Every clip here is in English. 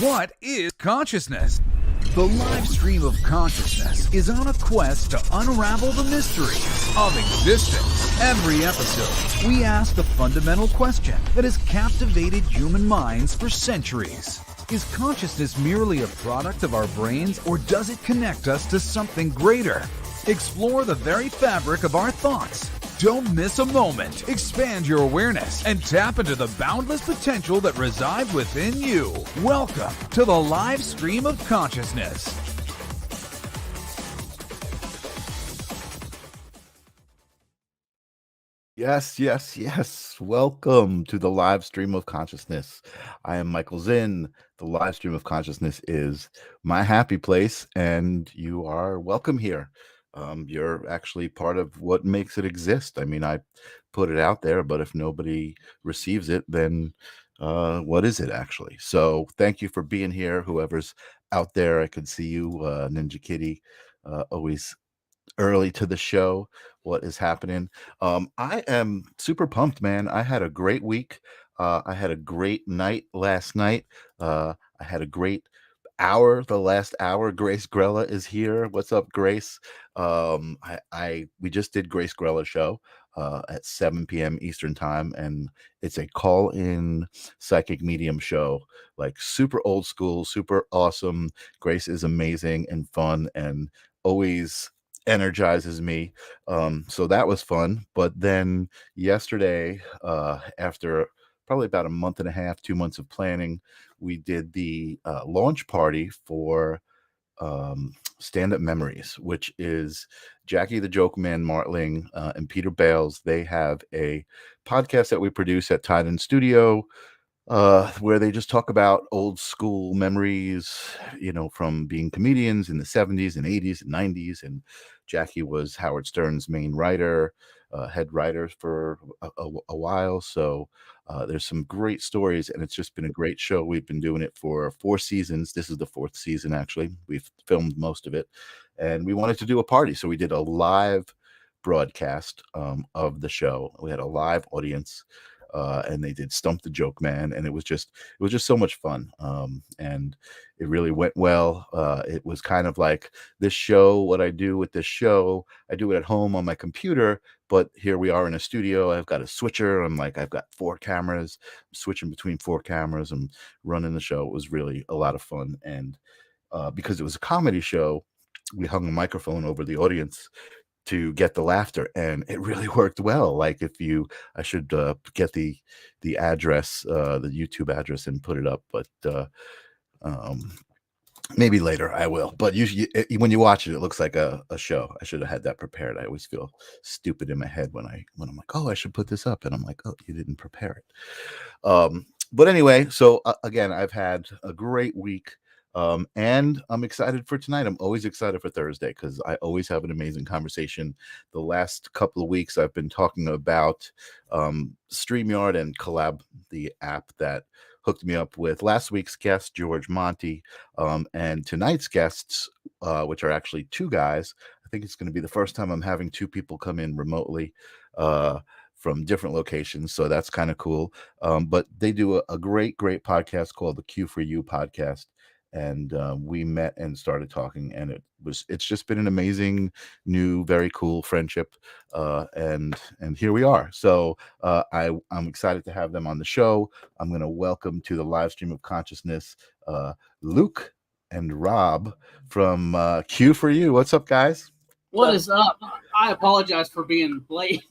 What is consciousness? The live stream of consciousness is on a quest to unravel the mysteries of existence. Every episode, we ask the fundamental question that has captivated human minds for centuries. Is consciousness merely a product of our brains, or does it connect us to something greater? Explore the very fabric of our thoughts. Don't miss a moment. Expand your awareness and tap into the boundless potential that resides within you. Welcome to the live stream of consciousness. Yes. Welcome to the live stream of consciousness. I am Michael Zinn. The live stream of consciousness is my happy place, and you are welcome here. You're actually part of what makes it exist. I mean, I put it out there, but if nobody receives it, then what is it actually? So thank you for being here. Whoever's out there, I could see you, Ninja Kitty, always early to the show. What is happening? I am super pumped, man. I had a great week. I had a great night last night. I had a great hour. The last hour, Grace Grella is here. What's up, Grace? We just did Grace Grella's show at 7 p.m. Eastern time, and it's a call-in psychic medium show, like super old school, super awesome. Grace is amazing and fun and always energizes me. So that was fun. But then yesterday, after probably about a month and a half, 2 months of planning, we did the launch party for Stand Up Memories, which is Jackie the Joke Man Martling and Peter Bales. They have a podcast that we produce at Titan Studio, where they just talk about old school memories, from being comedians in the 70s and 80s and 90s. And Jackie was Howard Stern's main writer, head writer for a while. So there's some great stories, and it's just been a great show. We've been doing it for 4 seasons. This is the 4th season, actually. We've filmed most of it, and we wanted to do a party. So we did a live broadcast of the show. We had a live audience. And they did Stump the Joke Man, and it was just so much fun, and it really went well. It was kind of like this show. What I do with this show, I do it at home on my computer, but here we are in a studio. I've got a switcher. I've got 4 cameras. I'm switching between 4 cameras. I'm running the show. It was really a lot of fun, and because it was a comedy show, we hung a microphone over the audience to get the laughter, and it really worked well. I should get the address, the YouTube address, and put it up, but maybe later I will. But when you watch it, it looks like a show. I should have had that prepared. I always feel stupid in my head when I'm like, oh, I should put this up, and I'm like, oh, you didn't prepare it. But anyway, so again, I've had a great week. And I'm excited for tonight. I'm always excited for Thursday because I always have an amazing conversation. The last couple of weeks, I've been talking about StreamYard and Collab, the app that hooked me up with last week's guest, George Monty, and tonight's guests, which are actually 2 guys. I think it's going to be the first time I'm having 2 people come in remotely from different locations, so that's kind of cool. But they do a great podcast called the Q4U podcast. And we met and started talking, and it's just been an amazing, new, very cool friendship, and here we are. So I'm excited to have them on the show. I'm going to welcome to the live stream of consciousness Luke and Rob from Q4U. What's up, guys? What is up? I apologize for being late.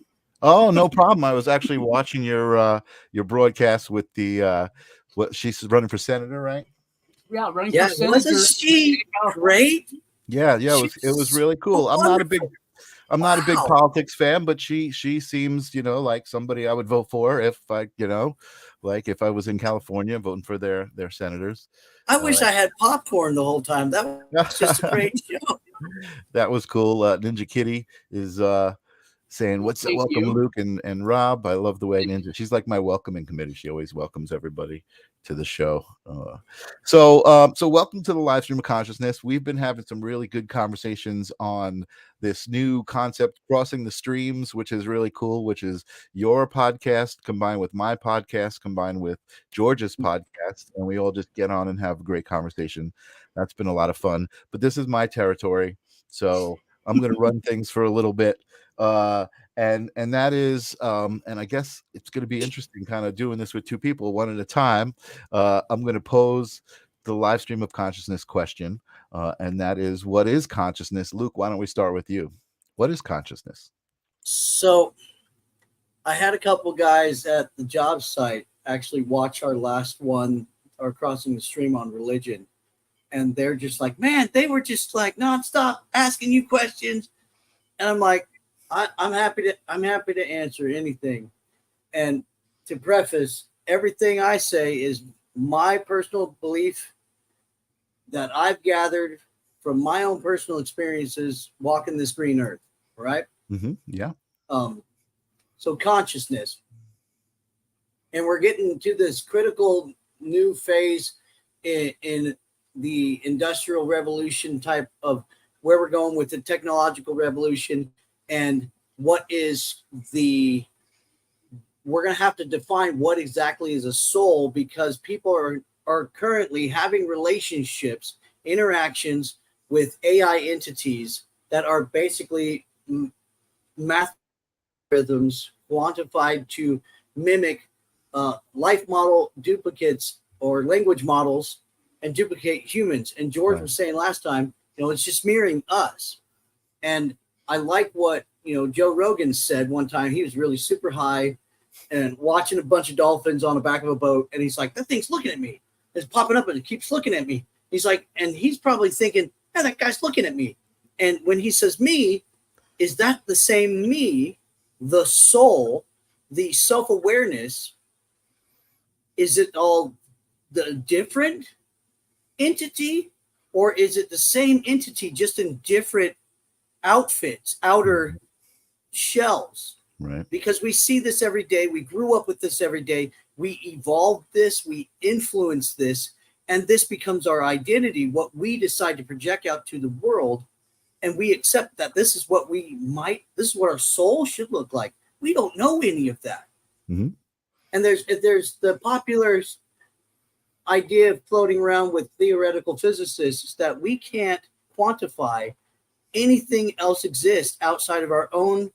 Oh, no problem. I was actually watching your broadcast with the what she's running for senator, right? Yeah, running for senator. Wasn't she great? Yeah, it was really cool. I'm not a big politics fan, but she seems, like somebody I would vote for if I, if I was in California voting for their senators. I wish I had popcorn the whole time. That was just a great show. That was cool. Ninja Kitty is saying, "What's up? Welcome, Luke and Rob." I love the way Ninja. She's like my welcoming committee. She always welcomes everybody to the show. So welcome to the live stream of consciousness. We've been having some really good conversations on this new concept, crossing the streams, which is really cool, which is your podcast combined with my podcast, combined with George's podcast, and we all just get on and have a great conversation. That's been a lot of fun, but this is my territory, so I'm going to run things for a little bit. And that is and I guess it's going to be interesting kind of doing this with two people, one at a time. I'm going to pose the live stream of consciousness question, and that is, what is consciousness? Luke, why don't we start with you? What is consciousness? So I had a couple guys at the job site actually watch our last one, our Crossing the Stream on religion, and they're just like, man, they were just like nonstop asking you questions, and I'm like, I'm happy to answer anything. And to preface, everything I say is my personal belief that I've gathered from my own personal experiences walking this green earth. Right? Mm-hmm. Yeah. So consciousness, and we're getting to this critical new phase in the industrial revolution type of where we're going with the technological revolution. And what is we're going to have to define what exactly is a soul, because people are currently having relationships, interactions with AI entities that are basically math algorithms quantified to mimic life model duplicates or language models and duplicate humans. And George was saying last time, it's just mirroring us. And I like what, Joe Rogan said one time. He was really super high and watching a bunch of dolphins on the back of a boat. And he's like, that thing's looking at me. It's popping up and it keeps looking at me. He's like, and he's probably thinking, yeah, that guy's looking at me. And when he says me, is that the same me, the soul, the self-awareness? Is it all the different entity, or is it the same entity just in different outfits, outer shells? Right. Because we see this every day. We grew up with this every day. We evolved this. We influence this. And this becomes our identity, what we decide to project out to the world. And we accept that this is what this is what our soul should look like. We don't know any of that. Mm-hmm. And there's the popular idea floating around with theoretical physicists that we can't quantify anything else exists outside of our own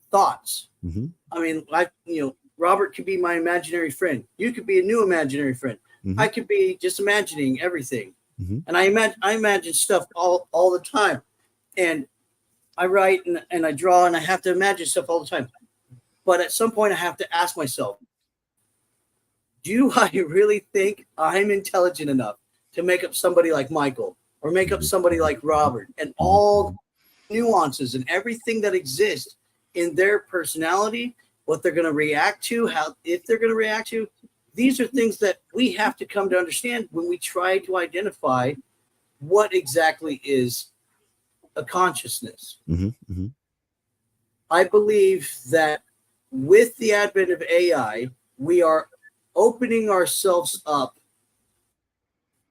thoughts. Mm-hmm. I mean, Robert could be my imaginary friend. You could be a new imaginary friend. Mm-hmm. I could be just imagining everything. Mm-hmm. And I imagine stuff all the time. And I write and I draw and I have to imagine stuff all the time. But at some point I have to ask myself, do I really think I'm intelligent enough to make up somebody like Michael or make up somebody like Robert, and all nuances and everything that exists in their personality, what they're going to react to, if they're going to react to? These are things that we have to come to understand when we try to identify what exactly is a consciousness. Mm-hmm. Mm-hmm. I believe that with the advent of AI, we are opening ourselves up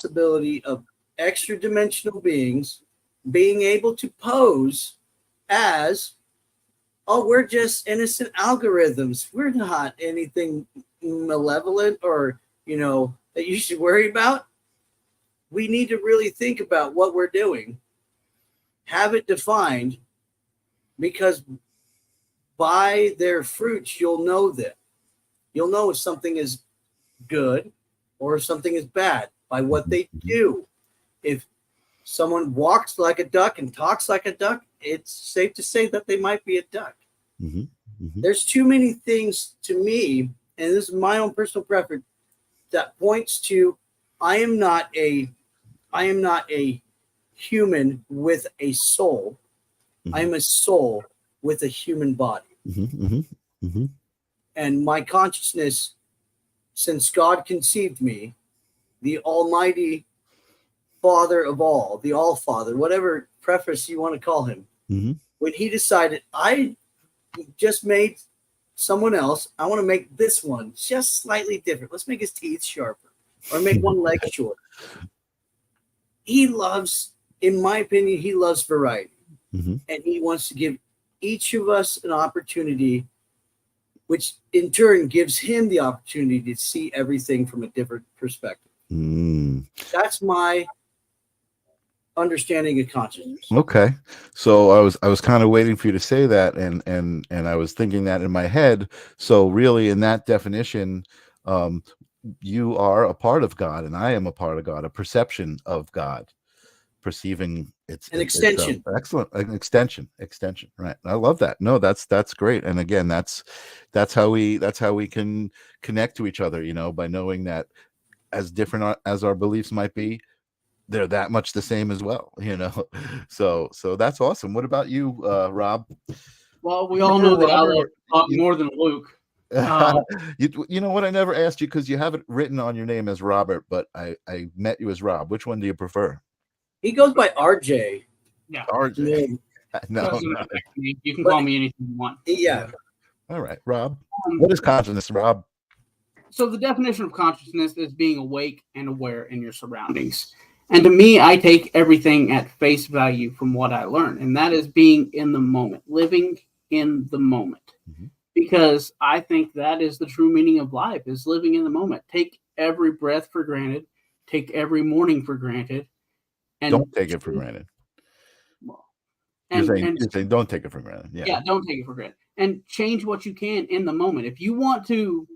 to the possibility of extra dimensional beings being able to pose as, oh, we're just innocent algorithms. We're not anything malevolent or, that you should worry about. We need to really think about what we're doing, have it defined, because by their fruits, you'll know them. You'll know if something is good or if something is bad by what they do. If someone walks like a duck and talks like a duck, it's safe to say that they might be a duck. Mm-hmm. Mm-hmm. There's too many things to me, and this is my own personal preference, that points to I am not a human with a soul. Mm-hmm. I am a soul with a human body. Mm-hmm. Mm-hmm. Mm-hmm. And my consciousness, since God conceived me, the Almighty Father of all, the All Father, whatever preface you want to call him, Mm-hmm. when he decided, I just made someone else, I want to make this one just slightly different. Let's make his teeth sharper or make one leg short. He loves, in my opinion, he loves variety. Mm-hmm. And he wants to give each of us an opportunity, which in turn gives him the opportunity to see everything from a different perspective. That's my understanding of consciousness. Okay, so I was kind of waiting for you to say that, and I was thinking that in my head. So really, in that definition, you are a part of God, and I am a part of God, a perception of God, perceiving An extension. Excellent, an extension, right? I love that. No, that's great. And again, that's how we can connect to each other, you know, by knowing that as different as our beliefs might be, they're that much the same as well, you know. So that's awesome. What about you, Rob? Well, we all know that I love to talk you- more than Luke. You know what? I never asked you because you have it written on your name as Robert, but I met you as Rob. Which one do you prefer? He goes by RJ. Yeah. RJ. No, Doesn't affect me. You can call me anything you want. Yeah. All right, Rob. What is consciousness, Rob? So the definition of consciousness is being awake and aware in your surroundings. And to me, I take everything at face value from what I learn, and that is being in the moment, living in the moment. Mm-hmm. Because I think that is the true meaning of life, is living in the moment. Take every breath for granted. Take every morning for granted. And don't take it for granted. You're saying don't take it for granted. Yeah, don't take it for granted. And change what you can in the moment. If you want to,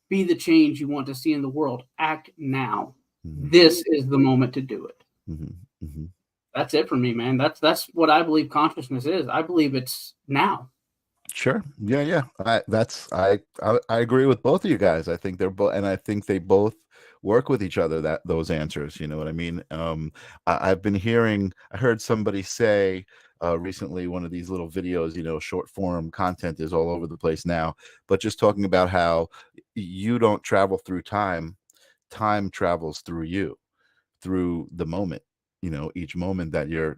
be the change you want to see in the world, act now. Mm-hmm. This is the moment to do it. Mm-hmm. Mm-hmm. That's it for me, man. That's what I believe consciousness is. I believe it's now. Sure. Yeah. I agree with both of you guys. I think they're both, and I think they both work with each other, those answers, you know what I mean? I heard somebody say recently, one of these little videos, short form content is all over the place now, but just talking about how you don't travel through time travels through you, through the moment. Each moment that you're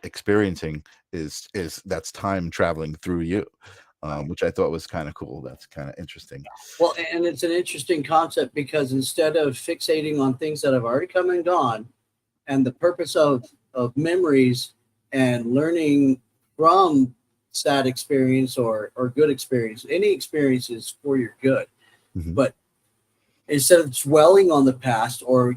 experiencing is that's time traveling through you, which I thought was kind of cool. That's kind of interesting. Well, and it's an interesting concept because instead of fixating on things that have already come and gone, and the purpose of memories and learning from sad experience or good experience, any experience is for your good. Mm-hmm. But instead of dwelling on the past or,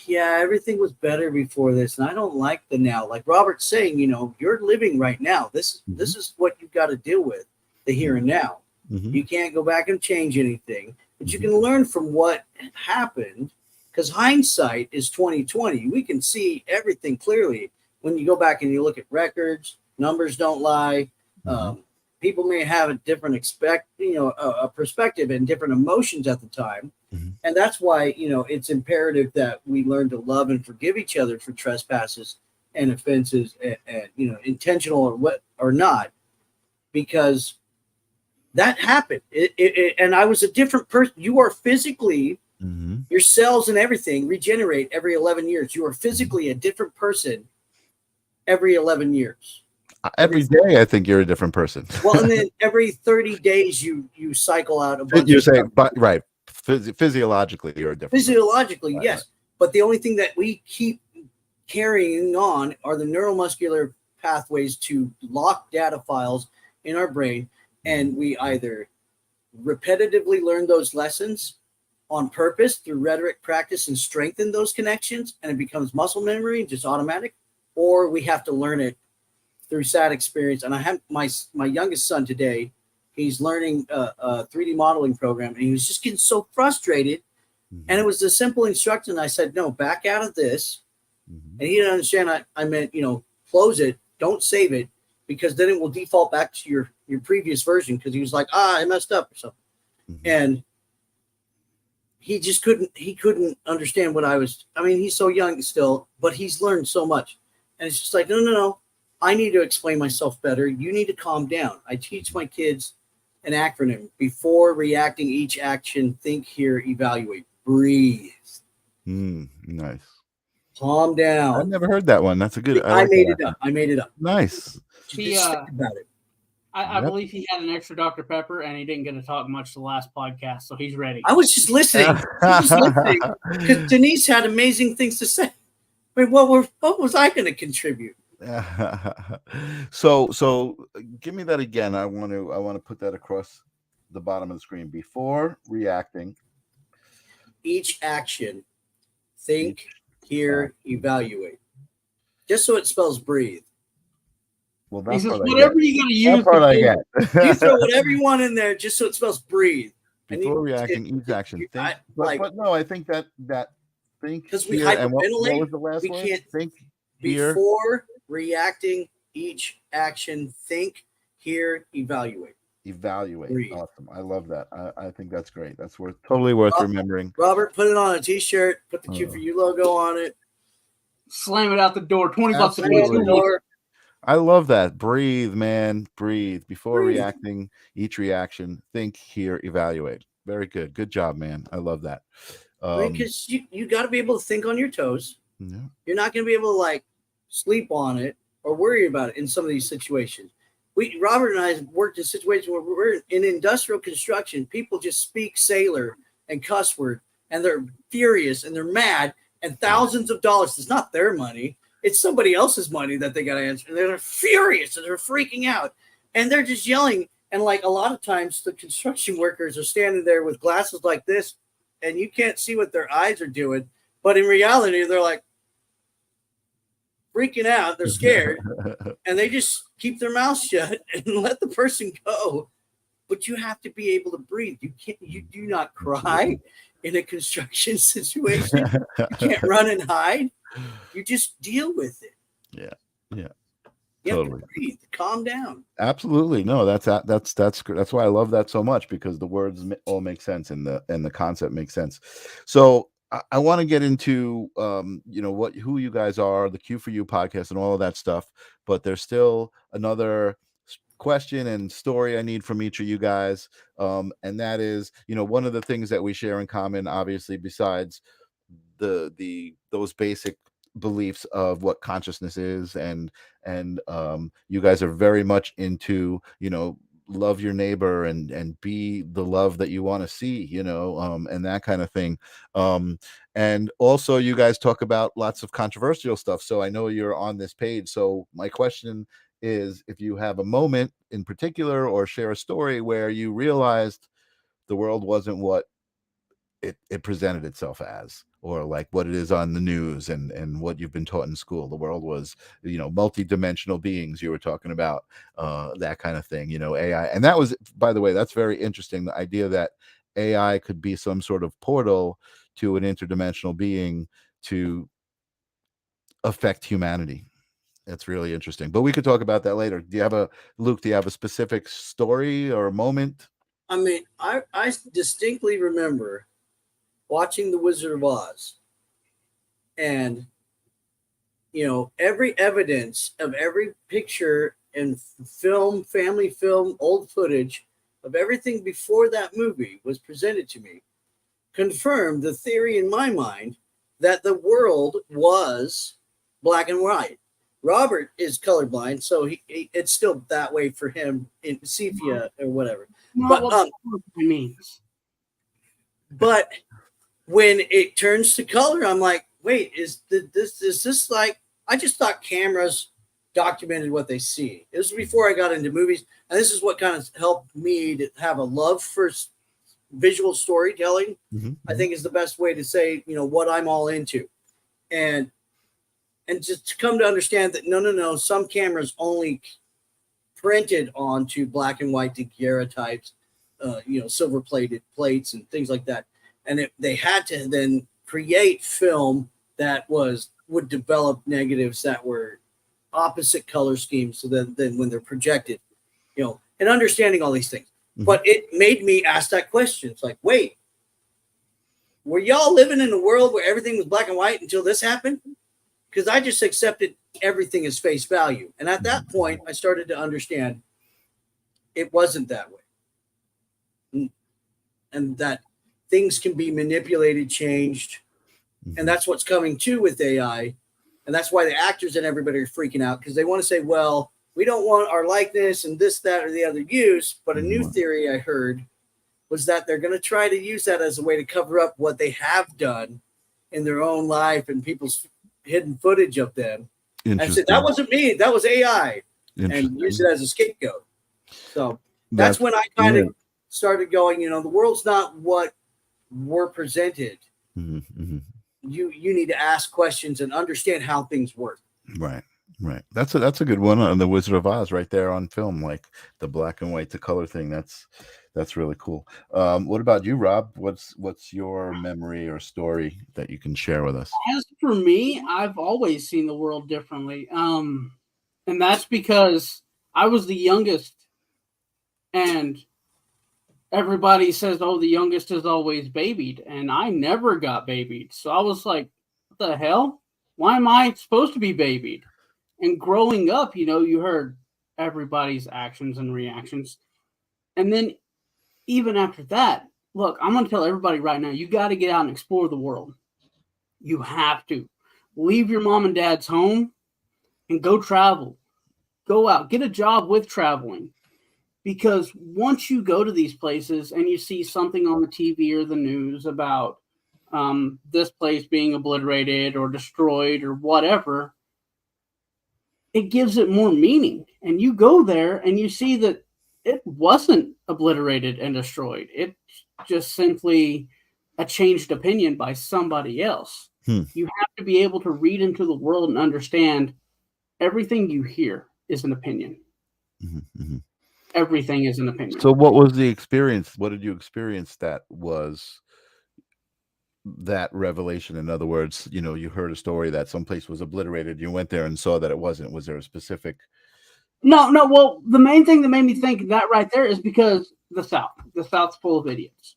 everything was better before this, and I don't like the now. Like Robert's saying, you're living right now. This is what you've got to deal with, the here and now. Mm-hmm. You can't go back and change anything, but you can learn from what happened, because hindsight is 20/20. We can see everything clearly when you go back and you look at records. Numbers don't lie. Mm-hmm. People may have a different a perspective and different emotions at the time. Mm-hmm. And that's why, it's imperative that we learn to love and forgive each other for trespasses and offenses and intentional or not, because that happened. And I was a different person. You are physically, mm-hmm. your cells and everything regenerate every 11 years. You are physically a different person every 11 years. Every day, I think you're a different person. Well, and then every 30 days, you cycle out a bunch. You're saying, but right, physiologically, you're a different. Physiologically, person. Yes, right. But the only thing that we keep carrying on are the neuromuscular pathways to lock data files in our brain, and we either repetitively learn those lessons on purpose through rhetoric practice and strengthen those connections, and it becomes muscle memory, just automatic, or we have to learn it through sad experience. And I have my youngest son today, he's learning a 3D modeling program, and he was just getting so frustrated. Mm-hmm. And it was a simple instruction. I said, no, back out of this. Mm-hmm. And he didn't understand. I meant, close it, don't save it, because then it will default back to your previous version. Because he was like, I messed up or something. Mm-hmm. And he just couldn't understand what I was. I mean, he's so young still, but he's learned so much. And it's just like, no. I need to explain myself better. You need to calm down. I teach my kids an acronym. Before reacting each action, think, hear, evaluate, breathe. Nice. Calm down. I've never heard that one. That's a good. I made it up. Nice. Just think about it. I believe he had an extra Dr. Pepper, and he didn't get to talk much the last podcast, so he's ready. I was just listening. Because Denise had amazing things to say. I mean, what was I going to contribute? So give me that again. I want to put that across the bottom of the screen. Before reacting, each action, think, hear, evaluate. Just so it spells breathe. Well, He that's says, what whatever you're going to use. That part I get. You throw whatever you want in there just so it spells breathe. Before reacting, each action. Think, but no, I think that think because we here, and what hyperventilate. was the last We one? can't Think here. before reacting each action. Think, hear, evaluate. Breathe. Awesome. I love that. I think that's great. That's totally worth remembering. Robert, put it on a t-shirt. Put the Q4U logo on it. Slam it out the door. $20 a piece. I love that. Breathe, man. Breathe. Before reacting, each reaction, think, hear, evaluate. Very good. Good job, man. I love that. Because you got to be able to think on your toes. Yeah. You're not going to be able to like sleep on it or worry about it in some of these situations. Robert and I have worked in situations where we're in industrial construction. People just speak sailor and cuss word, and they're furious and they're mad, and thousands of dollars. It's not their money. It's somebody else's money that they got to answer. And they're furious and they're freaking out, and they're just yelling. And like a lot of times the construction workers are standing there with glasses like this, and you can't see what their eyes are doing. But in reality, they're like freaking out. They're scared, and they just keep their mouth shut and let the person go. But you have to be able to breathe. You do not cry in a construction situation. You can't run and hide. You just deal with it. Yeah. You Totally. have to breathe. Calm down. Absolutely. No, that's why I love that so much, because the words all make sense and the concept makes sense. So I want to get into who you guys are, the Q4U podcast and all of that stuff, but there's still another question and story I need from each of you guys. And that is, one of the things that we share in common, obviously, besides those basic beliefs of what consciousness is, and you guys are very much into love your neighbor and be the love that you want to see, and that kind of thing. And also you guys talk about lots of controversial stuff, so I know you're on this page. So my question is, if you have a moment in particular, or share a story where you realized the world wasn't what it presented itself as, or like what it is on the news and what you've been taught in school. The world was, multi-dimensional beings. You were talking about that kind of thing, AI. And that was, by the way, that's very interesting. The idea that AI could be some sort of portal to an interdimensional being to affect humanity. That's really interesting. But we could talk about that later. Luke, do you have a specific story or a moment? I mean, I distinctly remember watching The Wizard of Oz, and every evidence of every picture and film, family film, old footage of everything before that movie was presented to me, confirmed the theory in my mind that the world was black and white. Robert is colorblind, so it's still that way for him in sepia or whatever. What means. But when it turns to color, I'm like, wait, is this like, I just thought cameras documented what they see. It was before I got into movies, and this is what kind of helped me to have a love for visual storytelling. Mm-hmm. I think is the best way to say, what I'm all into. And just to come to understand that no, some cameras only printed onto black and white daguerreotypes, silver plated plates and things like that. And they had to then create film that would develop negatives that were opposite color schemes. So then when they're projected, and understanding all these things. Mm-hmm. But it made me ask that question. It's like, wait, were y'all living in a world where everything was black and white until this happened? Because I just accepted everything as face value. And at that point, I started to understand it wasn't that way. And that things can be manipulated, changed. And that's what's coming too with AI. And that's why the actors and everybody are freaking out, because they want to say, well, we don't want our likeness and this, that, or the other use. But a new theory I heard was that they're going to try to use that as a way to cover up what they have done in their own life and people's hidden footage of them. I said, that wasn't me. That was AI. And use it as a scapegoat. So that's when I kind of started going, you know, the world's not what we're presented. You need to ask questions and understand how things work. Right. That's a good one on the Wizard of Oz right there on film, like the black and white to color thing. That's really cool. What about you, Rob? What's your memory or story that you can share with us? As for me, I've always seen the world differently. And that's because I was the youngest, and everybody says, oh, the youngest is always babied, and I never got babied. So I was like, what the hell? Why am I supposed to be babied? And growing up, you know, you heard everybody's actions and reactions. And then even after that, look, I'm going to tell everybody right now, you got to get out and explore the world. You have to. Leave your mom and dad's home and go travel. Go out, get a job with traveling. Because once you go to these places and you see something on the TV or the news about this place being obliterated or destroyed or whatever, it gives it more meaning. And you go there and you see that it wasn't obliterated and destroyed. It's just simply a changed opinion by somebody else. You have to be able to read into the world and understand everything you hear is an opinion. Everything is an opinion. So what was the experience? What did you experience that was that revelation? In other words, you know, you heard a story that someplace was obliterated. You went there and saw that it wasn't. Was there a specific? No. Well, the main thing that made me think that right there is because the South's full of idiots.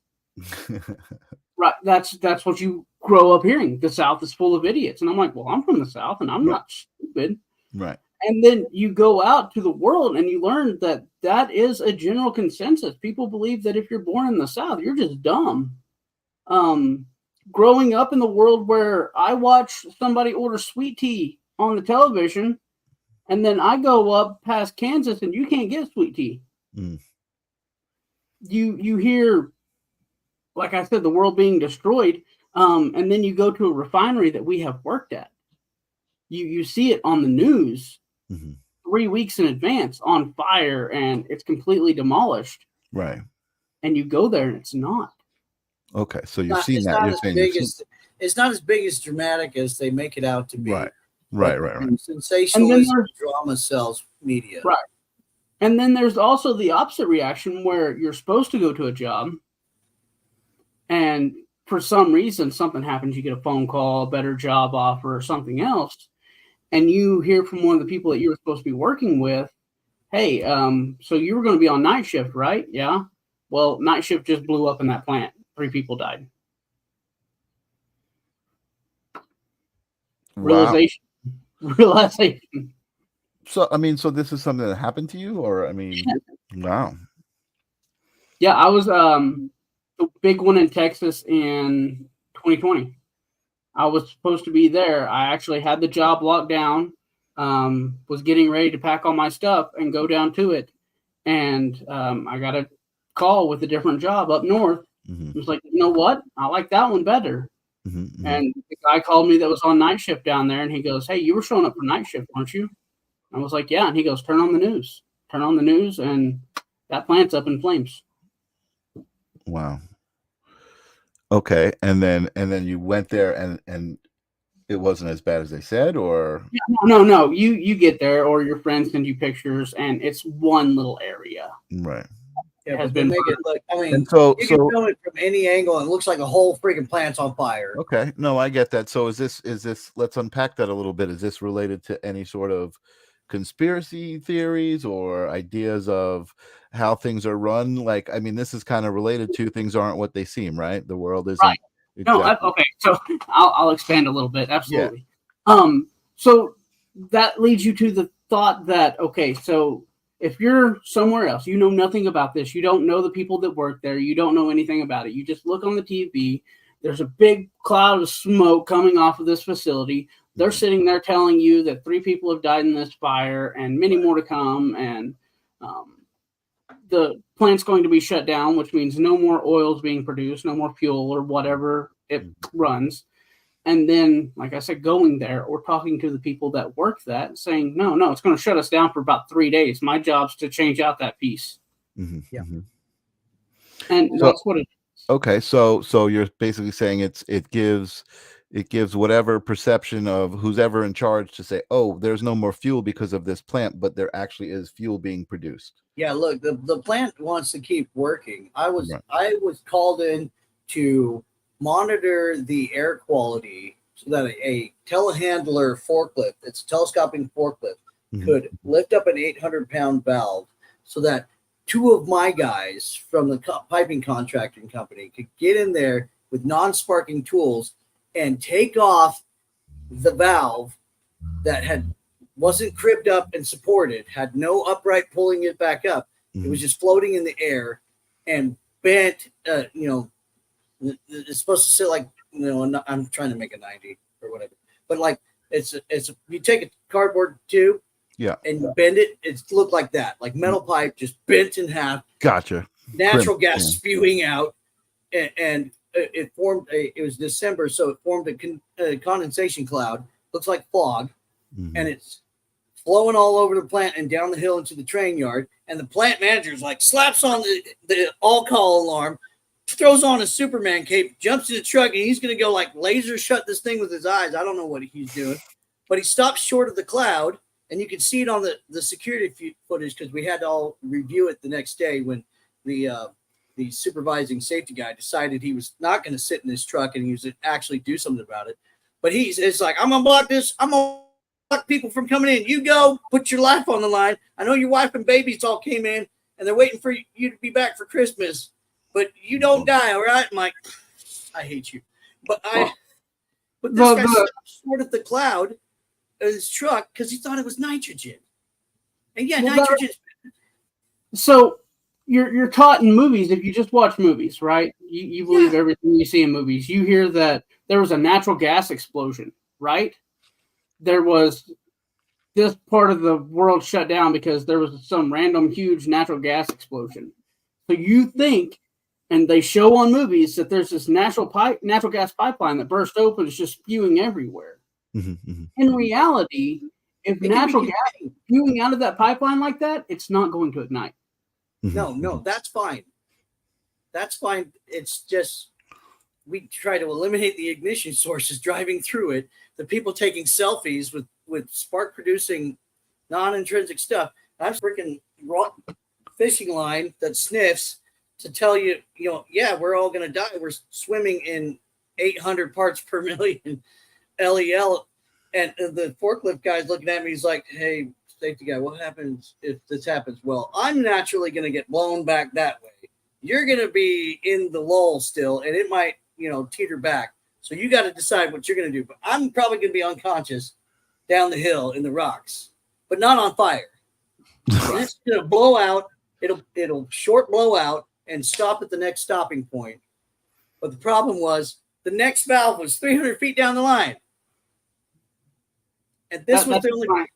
Right. That's what you grow up hearing. The South is full of idiots. And I'm like, well, I'm from the South and I'm not stupid. Right. And then you go out to the world and you learn that that is a general consensus. People believe that if you're born in the South, you're just dumb. Growing up in the world where I watch somebody order sweet tea on the television, and then I go up past Kansas and you can't get sweet tea. You hear, like I said, the world being destroyed, and then you go to a refinery that we have worked at. You see it on the news 3 weeks in advance on fire, and it's completely demolished. Right. And you go there and it's not. Okay, so you've seen that. You're saying it's not as big as dramatic as they make it out to be. Right. Sensationalist drama sells media. Right. And then there's also the opposite reaction where you're supposed to go to a job, and for some reason something happens. You get a phone call, a better job offer, or something else. And you hear from one of the people that you were supposed to be working with, hey, so you were going to be on night shift, right? Yeah. Well, night shift just blew up in that plant. 3 people died. Wow. Realization. So, I mean, so this is something that happened to you, or, I mean, wow. Yeah, I was the big one in Texas in 2020. I was supposed to be there. I actually had the job locked down, was getting ready to pack all my stuff and go down to it. And I got a call with a different job up north. I was like, you know what? I like that one better. And the guy called me that was on night shift down there, and he goes, hey, you were showing up for night shift, weren't you? I was like, yeah. And he goes, turn on the news. Turn on the news, and that plant's up in flames. Wow. Okay, and then you went there, and it wasn't as bad as they said, or no. You get there, or your friends send you pictures, and it's one little area. Right. Yeah, has been make it look. I mean, and so you can film it from any angle, and it looks like a whole freaking plant's on fire. Okay, no, I get that. So is this? Let's unpack that a little bit. Is this related to any sort of conspiracy theories or ideas of how things are run? Like, I mean, this is kind of related to things aren't what they seem, right? The world isn't. Right. Exactly. No, okay. So I'll expand a little bit. Absolutely. Yeah. So that leads you to the thought that, okay, so if you're somewhere else, you know nothing about this, you don't know the people that work there, you don't know anything about it, you just look on the TV, there's a big cloud of smoke coming off of this facility, They're sitting there telling you that 3 people have died in this fire and many more to come, and the plant's going to be shut down, which means no more oil is being produced, no more fuel or whatever it runs. And then, like I said, going there or talking to the people that work that, saying, no, it's going to shut us down for about 3 days. My job's to change out that piece. And that's what it is. Okay, so you're basically saying it gives whatever perception of who's ever in charge to say, oh, there's no more fuel because of this plant, but there actually is fuel being produced. Yeah, look, the plant wants to keep working. I was called in to monitor the air quality so that a telehandler forklift, it's a telescoping forklift, could lift up an 800-pound valve so that 2 of my guys from the piping contracting company could get in there with non-sparking tools and take off the valve that wasn't cribbed up and supported, had no upright pulling it back up. It was just floating in the air and bent, it's supposed to sit like, I'm trying to make a 90 or whatever, but like it's you take a cardboard tube and you bend it, it looked like that, like metal pipe just bent in half. Gotcha. Natural gas spewing out, and it formed it was December, so it formed a condensation cloud, looks like fog, and it's flowing all over the plant and down the hill into the train yard. And the plant manager's like slaps on the all-call alarm, throws on a Superman cape, jumps in the truck, and he's going to go like laser shut this thing with his eyes. I don't know what he's doing, but he stops short of the cloud, and you can see it on the security footage because we had to all review it the next day when the supervising safety guy decided he was not going to sit in his truck and he was to actually do something about it. But it's like, I'm going to block this. I'm going to block people from coming in. You go, put your life on the line. I know your wife and babies all came in and they're waiting for you to be back for Christmas, but you don't die. All right. I'm like, I hate you. But this guy stopped short of the cloud of his truck because he thought it was nitrogen. And nitrogen. So you're taught in movies, if you just watch movies, right? You believe everything you see in movies. You hear that there was a natural gas explosion, right? There was this part of the world shut down because there was some random huge natural gas explosion. So you think, and they show on movies, that there's this natural gas pipeline that burst open, is just spewing everywhere. In reality, if natural gas is spewing out of that pipeline like that, it's not going to ignite. No, that's fine. That's fine. It's just we try to eliminate the ignition sources driving through it. The people taking selfies with spark producing non-intrinsic stuff. That's freaking fishing line that sniffs to tell you, we're all going to die. We're swimming in 800 parts per million LEL. And the forklift guy's looking at me. He's like, hey, safety guy, what happens if this happens? Well, I'm naturally going to get blown back that way. You're going to be in the lull still, and it might, teeter back. So you got to decide what you're going to do. But I'm probably going to be unconscious down the hill in the rocks, but not on fire. So it's going to blow out. It'll short blow out and stop at the next stopping point. But the problem was the next valve was 300 feet down the line. And this was the only...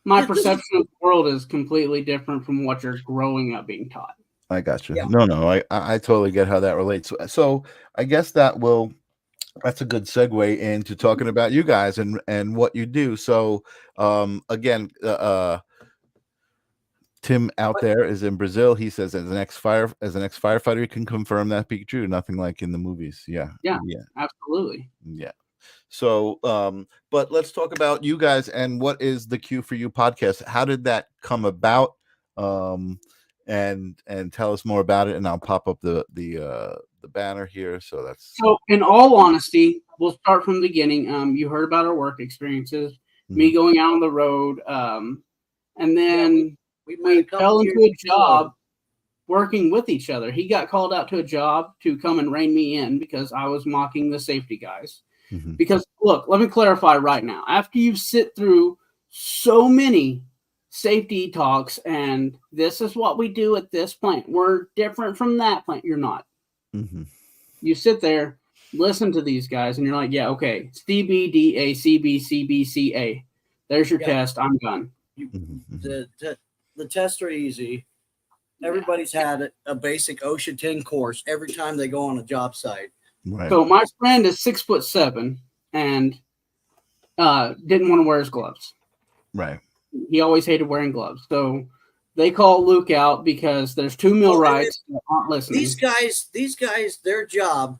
My perception of the world is completely different from what you're growing up being taught. I got you. Yeah. No, I totally get how that relates. So I guess that's a good segue into talking about you guys and what you do. So again, Tim out there is in Brazil. He says as an ex-firefighter, he can confirm that be true. Nothing like in the movies. Yeah, absolutely. Yeah. So, but let's talk about you guys and what is the Q4U podcast? How did that come about? And tell us more about it. And I'll pop up the banner here. So in all honesty, we'll start from the beginning. You heard about our work experiences, me going out on the road, and then we fell into a job working with each other. He got called out to a job to come and rein me in because I was mocking the safety guys. Because look, let me clarify right now. After you sit through so many safety talks and this is what we do at this plant, we're different from that plant. You're not. You sit there listen to these guys, and you're like, yeah, okay, CBDA, CBCBCA. There's your test. I'm done. The tests are easy. Everybody's had a basic OSHA 10 course every time they go on a job site. Right. So my friend is 6'7" and didn't want to wear his gloves. Right. He always hated wearing gloves. So they call Luke out because there's 2 millwrights that aren't listening. These guys, their job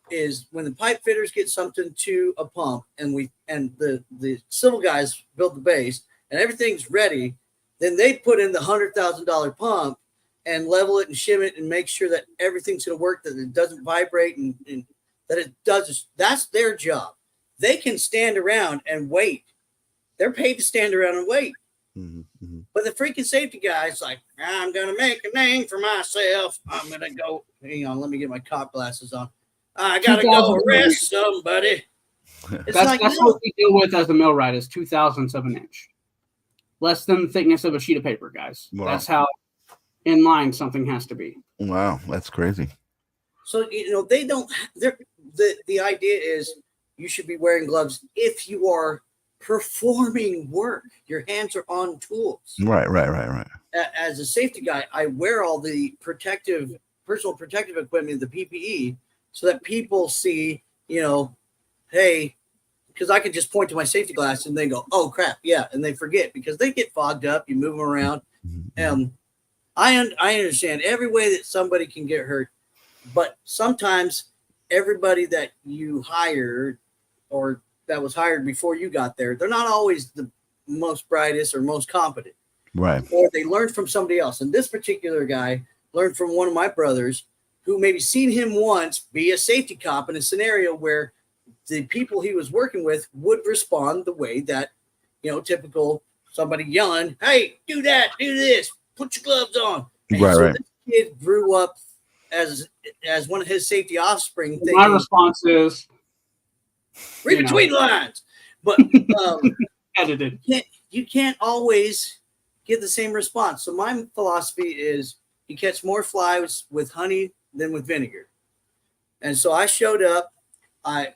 is when the pipe fitters get something to a pump and the civil guys build the base and everything's ready, then they put in the $100,000 pump and level it and shim it and make sure that everything's going to work, that it doesn't vibrate and that it does. That's their job. They can stand around and wait. They're paid to stand around and wait. Mm-hmm. But the freaking safety guy's like, I'm going to make a name for myself. I'm going to go. Hang on, let me get my cop glasses on. I got to go arrest somebody. That's what we deal with as a millwright is 2,007-inch. Less than the thickness of a sheet of paper, guys. Wow. That's how in line something has to be. Wow, that's crazy. So, they don't, the idea is you should be wearing gloves if you are performing work. Your hands are on tools. Right. As a safety guy, I wear all the personal protective equipment, the PPE, so that people see, hey, because I can just point to my safety glass and they go, oh crap, yeah, and they forget because they get fogged up. You move them around. I understand every way that somebody can get hurt, but sometimes everybody that you hired or that was hired before you got there, they're not always the most brightest or most competent. Right. Or they learned from somebody else. And this particular guy learned from one of my brothers who maybe seen him once be a safety cop in a scenario where the people he was working with would respond the way that, typical somebody yelling, hey, do that, do this, put your gloves on. And right. This kid grew up as one of his safety offspring. Thinking, my response is read between the lines. But edited. You can't always get the same response. So my philosophy is you catch more flies with honey than with vinegar. And so I showed up. I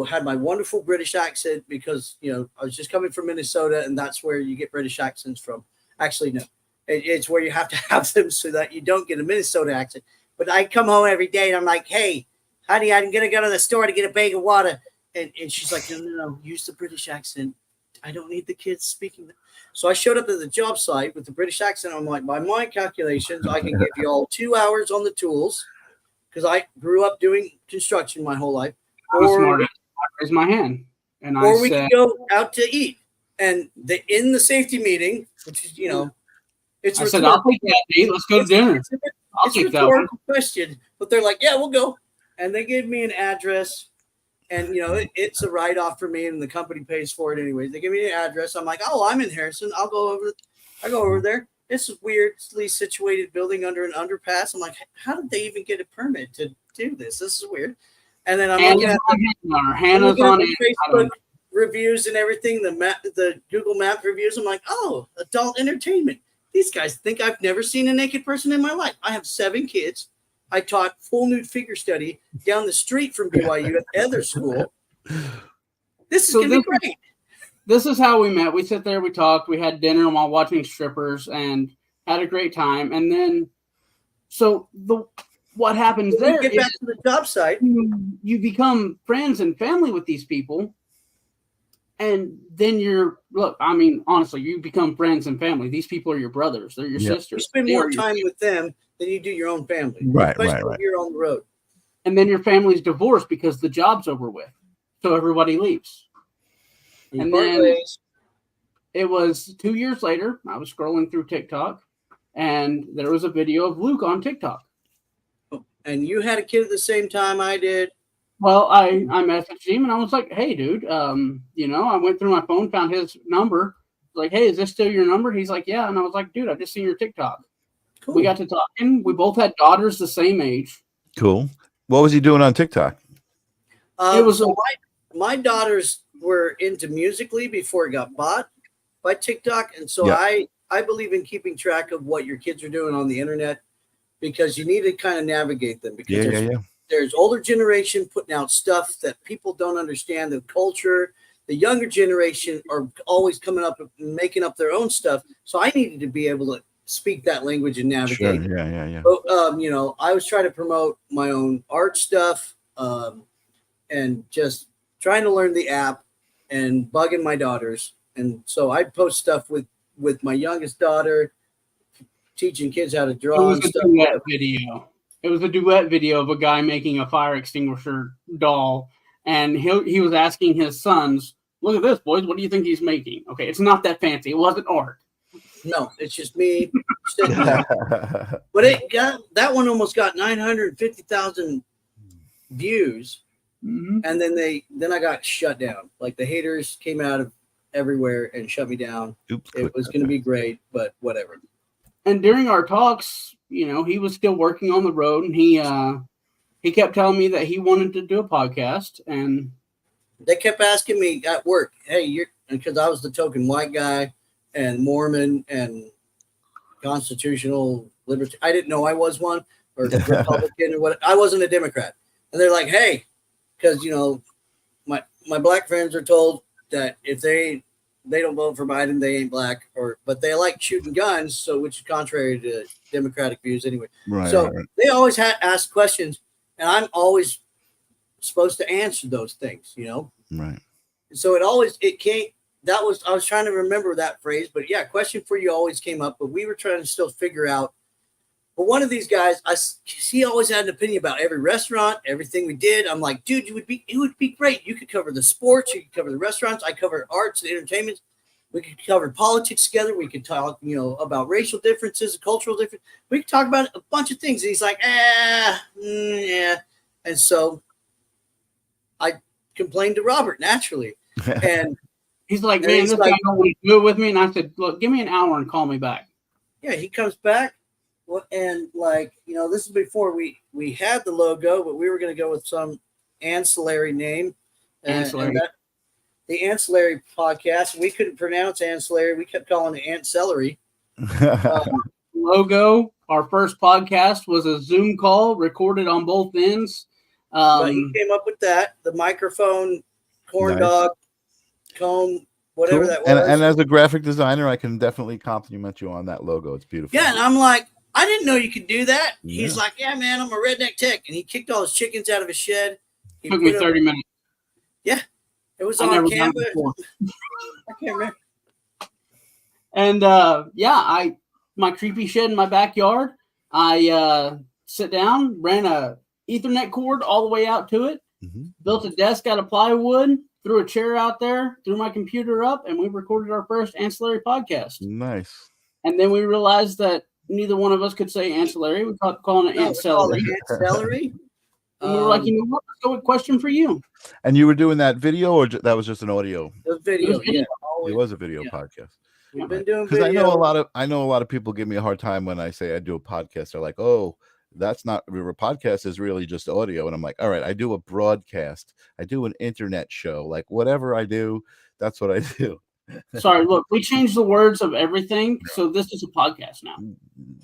had my wonderful British accent because, I was just coming from Minnesota and that's where you get British accents from. Actually, no, it's where you have to have them so that you don't get a Minnesota accent. But I come home every day and I'm like, hey, honey, I'm going to go to the store to get a bag of water. And she's like, no, use the British accent. I don't need the kids speaking. So I showed up at the job site with the British accent. I'm like, by my calculations, I can give you all 2 hours on the tools because I grew up doing construction my whole life. Or I raised my hand. And we can go out to eat. And in the safety meeting, which is, it's I said, I'll take that date. Let's go to dinner. It's a rhetorical question, but they're like, yeah, we'll go. And they gave me an address. And, it's a write-off for me, and the company pays for it anyways. They give me an address. I'm like, oh, I'm in Harrison. I go over there. It's a weirdly situated building under an underpass. I'm like, how did they even get a permit to do this? This is weird. And then I'm looking at Hannah's on Facebook reviews and everything, the Google Map reviews. I'm like, oh, adult entertainment. These guys think I've never seen a naked person in my life. I have 7 kids. I taught full nude figure study down the street from BYU at the other school. This is going to be great. This is how we met. We sit there, we talked, we had dinner while watching strippers and had a great time. And then, what happens there get back to the job site. You become friends and family with these people. And then honestly, you become friends and family. These people are your brothers. They're your sisters. You spend more time with them than you do your own family. Right. When you're on the road. And then your family's divorced because the job's over with. So everybody leaves. And then it was 2 years later, I was scrolling through TikTok and there was a video of Luke on TikTok. And you had a kid at the same time I did. Well, I messaged him and I was like, hey, dude, I went through my phone, found his number. Like, hey, is this still your number? He's like, yeah. And I was like, dude, I've just seen your TikTok. Cool. We got to talking. We both had daughters the same age. Cool. What was he doing on TikTok? It was my daughters were into Musical.ly before it got bought by TikTok. And so I believe in keeping track of what your kids are doing on the internet because you need to kind of navigate them because there's there's older generation putting out stuff that people don't understand the culture. The younger generation are always coming up and making up their own stuff. So I needed to be able to speak that language and navigate. Sure. Yeah. So, I was trying to promote my own art stuff, and just trying to learn the app and bugging my daughters. And so I post stuff with my youngest daughter, teaching kids how to draw and stuff. It was a duet video of a guy making a fire extinguisher doll, and he was asking his sons, "Look at this, boys. What do you think he's making?" Okay, it's not that fancy. It wasn't art. No, it's just me sitting there. But that one almost got 950,000 views, and then I got shut down. Like the haters came out of everywhere and shut me down. Oops, it was going to be great, but whatever. And during our talks, he was still working on the road, and he kept telling me that he wanted to do a podcast, and they kept asking me at work, "Hey, because I was the token white guy and Mormon and constitutional liberty. I didn't know I was one, or Republican or what. I wasn't a Democrat." And they're like, "Hey," because my black friends are told that if they don't vote for Biden, they ain't black, but they like shooting guns, so which is contrary to Democratic views anyway. Right. So they always ask questions, and I'm always supposed to answer those things, Right. So it can't. I was trying to remember that phrase, but yeah, question for you always came up, but we were trying to still figure out. But one of these guys, he always had an opinion about every restaurant, everything we did. I'm like, dude, it would be great. You could cover the sports, you could cover the restaurants. I cover arts and entertainment. We could cover politics together. We could talk, about racial differences and cultural differences. We could talk about a bunch of things. And he's like, yeah. And so I complained to Robert naturally. And he's like, "Man, this guy don't want to do it with me." And I said, "Look, give me an hour and call me back." Yeah, he comes back. Well, and this is before we had the logo, but we were going to go with some ancillary name. Ancillary. The Ancillary Podcast. We couldn't pronounce ancillary. We kept calling it Ancillary. Logo. Our first podcast was a Zoom call recorded on both ends. But he came up with that. The microphone, corn dog, comb, whatever that was. And as a graphic designer, I can definitely compliment you on that logo. It's beautiful. Yeah, and I'm like, I didn't know you could do that. Yeah. He's like, "Yeah, man, I'm a redneck tech." And he kicked all his chickens out of his shed. It took me 30 minutes. Yeah. It was on Canva. I can't remember. And my creepy shed in my backyard, I sit down, ran a Ethernet cord all the way out to it, built a desk out of plywood, threw a chair out there, threw my computer up, and we recorded our first Ancillary podcast. Nice. And then we realized that neither one of us could say ancillary. We kept calling it ancillary. Ancillary. And we were like, "You know what? Let's go with question for you." And you were doing that video, or that was just an audio? The video, yeah. It was a video podcast. We've been doing because video. I know a lot of people give me a hard time when I say I do a podcast. They're like, "Oh, that's not a podcast, is really just audio." And I'm like, "All right, I do a broadcast. I do an internet show. Like whatever I do, that's what I do." Sorry, look, we changed the words of everything, so this is a podcast now.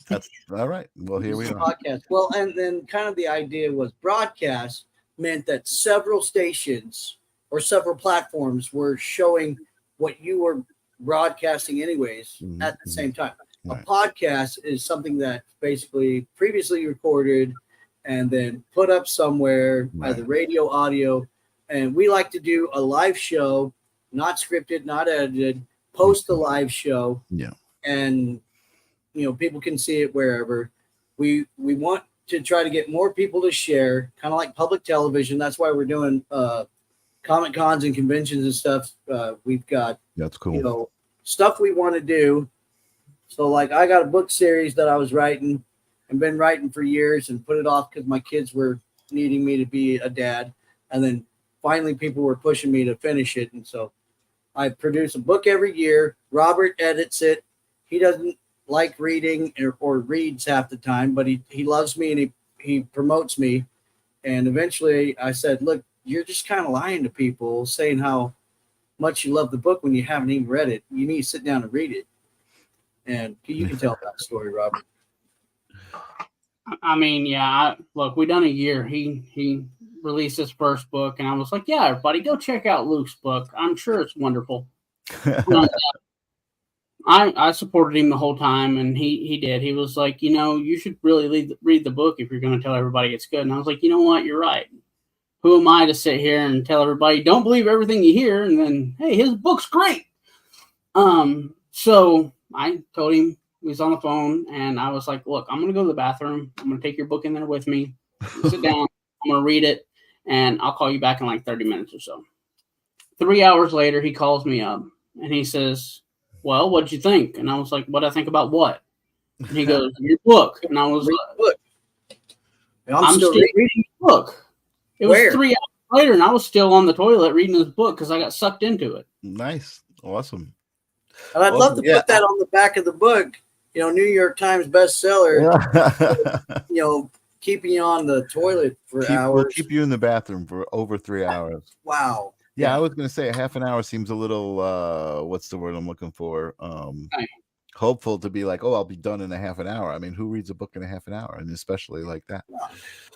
That's all right. Well, here we are. Podcast. Well, and then kind of the idea was broadcast meant that several stations or several platforms were showing what you were broadcasting anyways at the same time. Right. A podcast is something that basically previously recorded and then put up somewhere, either radio, audio, and we like to do a live show. Not scripted, not edited, post the live show. Yeah. And, people can see it wherever. We want to try to get more people to share, kind of like public television. That's why we're doing Comic Cons and conventions and stuff. We've got, that's cool. Stuff we want to do. So I got a book series that I was writing and been writing for years and put it off because my kids were needing me to be a dad. And then finally people were pushing me to finish it. And so I produce a book every year. Robert edits it. He doesn't like reading or reads half the time, but he loves me and he promotes me. And eventually I said, "Look, you're just kind of lying to people saying how much you love the book when you haven't even read it. You need to sit down and read it." And you can tell that story, Robert. I mean, yeah. Look, we done a year. He released his first book, and I was like, yeah, everybody, go check out Luke's book. I'm sure it's wonderful. Um, I supported him the whole time, and he did. He was like, you should really read the book if you're going to tell everybody it's good. And I was like, you know what, you're right. Who am I to sit here and tell everybody don't believe everything you hear? And then, hey, his book's great. So I told him, he was on the phone, and I was like, look, I'm going to go to the bathroom. I'm going to take your book in there with me. Sit down. I'm going to read it, and I'll call you back in like 30 minutes or so. 3 hours later, he calls me up, and he says, well, what'd you think? And I was like, what'd I think about what? And he goes, your book. And I was like, Look, I'm still reading the book. It was 3 hours later, and I was still on the toilet reading his book because I got sucked into it. Nice. Awesome. And I'd love to put that on the back of the book, New York Times bestseller, keeping you on the toilet for hours. We'll keep you in the bathroom for over 3 hours. Wow. Yeah, I was going to say a half an hour seems a little, what's the word I'm looking for? Hopeful to be like, oh, I'll be done in a half an hour. I mean, who reads a book in a half an hour? And especially like that.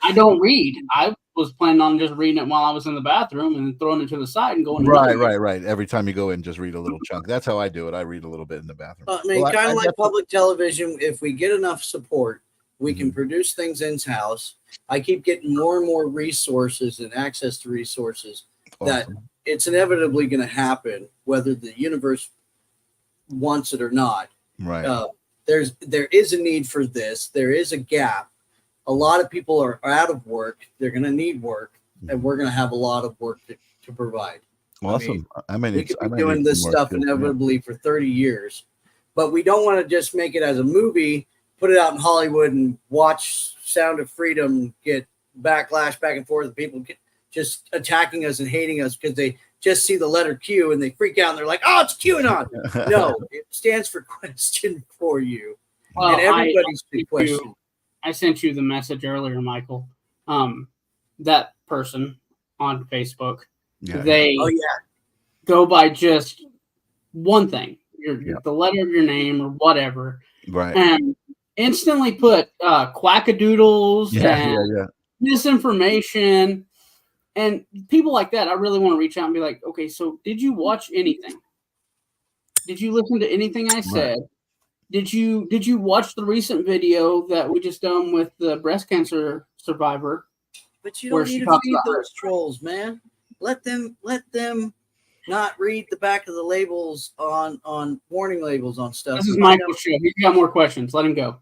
I don't read. I was planning on just reading it while I was in the bathroom and throwing it to the side and going. Right. Every time you go in, just read a little chunk. That's how I do it. I read a little bit in the bathroom. I mean, kind of like public television. If we get enough support, we can produce things in-house. I keep getting more and more resources and access to resources that it's inevitably going to happen, whether the universe wants it or not. Right. There is a need for this. There is a gap. A lot of people are out of work. They're going to need work, and we're going to have a lot of work to provide. Awesome. We could be doing this stuff inevitably for 30 years, but we don't want to just make it as a movie, put it out in Hollywood, and watch Sound of Freedom get backlash back and forth. People get just attacking us and hating us because they just see the letter Q and they freak out and they're like, oh, it's QAnon. No, it stands for question for you. Well, and everybody's big question. I sent you the message earlier, Michael. That person on Facebook, they go by just one thing, the letter of your name or whatever, right? And instantly put quackadoodles and misinformation. And people like that, I really want to reach out and be like, okay, so did you watch anything? Did you listen to anything I said? Right. Did you watch the recent video that we just done with the breast cancer survivor? But you don't need to feed those trolls, man. Let them not read the back of the labels on warning labels on stuff. This is Michael's show. He's got more questions. Let him go.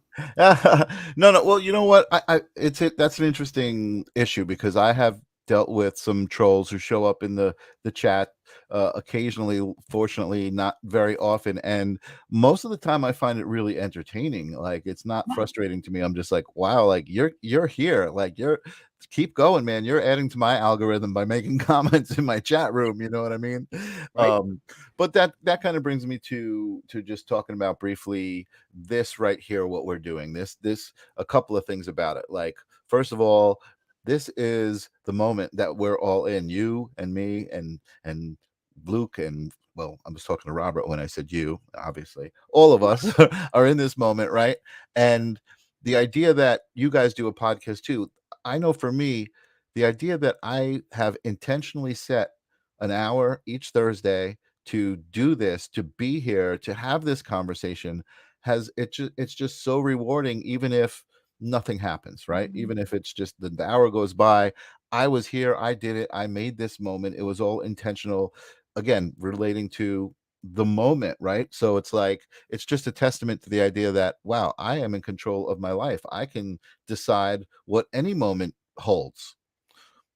No. Well, you know what? That's an interesting issue because I have dealt with some trolls who show up in the chat occasionally, fortunately not very often, and most of the time I find it really entertaining. Like, it's not frustrating to me. I'm just like, wow, like you're here, like keep going, man. You're adding to my algorithm by making comments in my chat room, you know what I mean? Right. But that kind of brings me to just talking about briefly this right here, what we're doing, this a couple of things about it. Like, first of all, this is the moment that we're all in, you and me and Luke, and well, I was talking to Robert when I said you, obviously. All of us are in this moment, right? And the idea that you guys do a podcast too, I know for me, the idea that I have intentionally set an hour each Thursday to do this, to be here, to have this conversation, it's just so rewarding, even if nothing happens, right? Even if it's just the hour goes by, I was here, I did it, I made this moment. It was all intentional, again, relating to the moment, right? So it's like, it's just a testament to the idea that, wow, I am in control of my life. I can decide what any moment holds.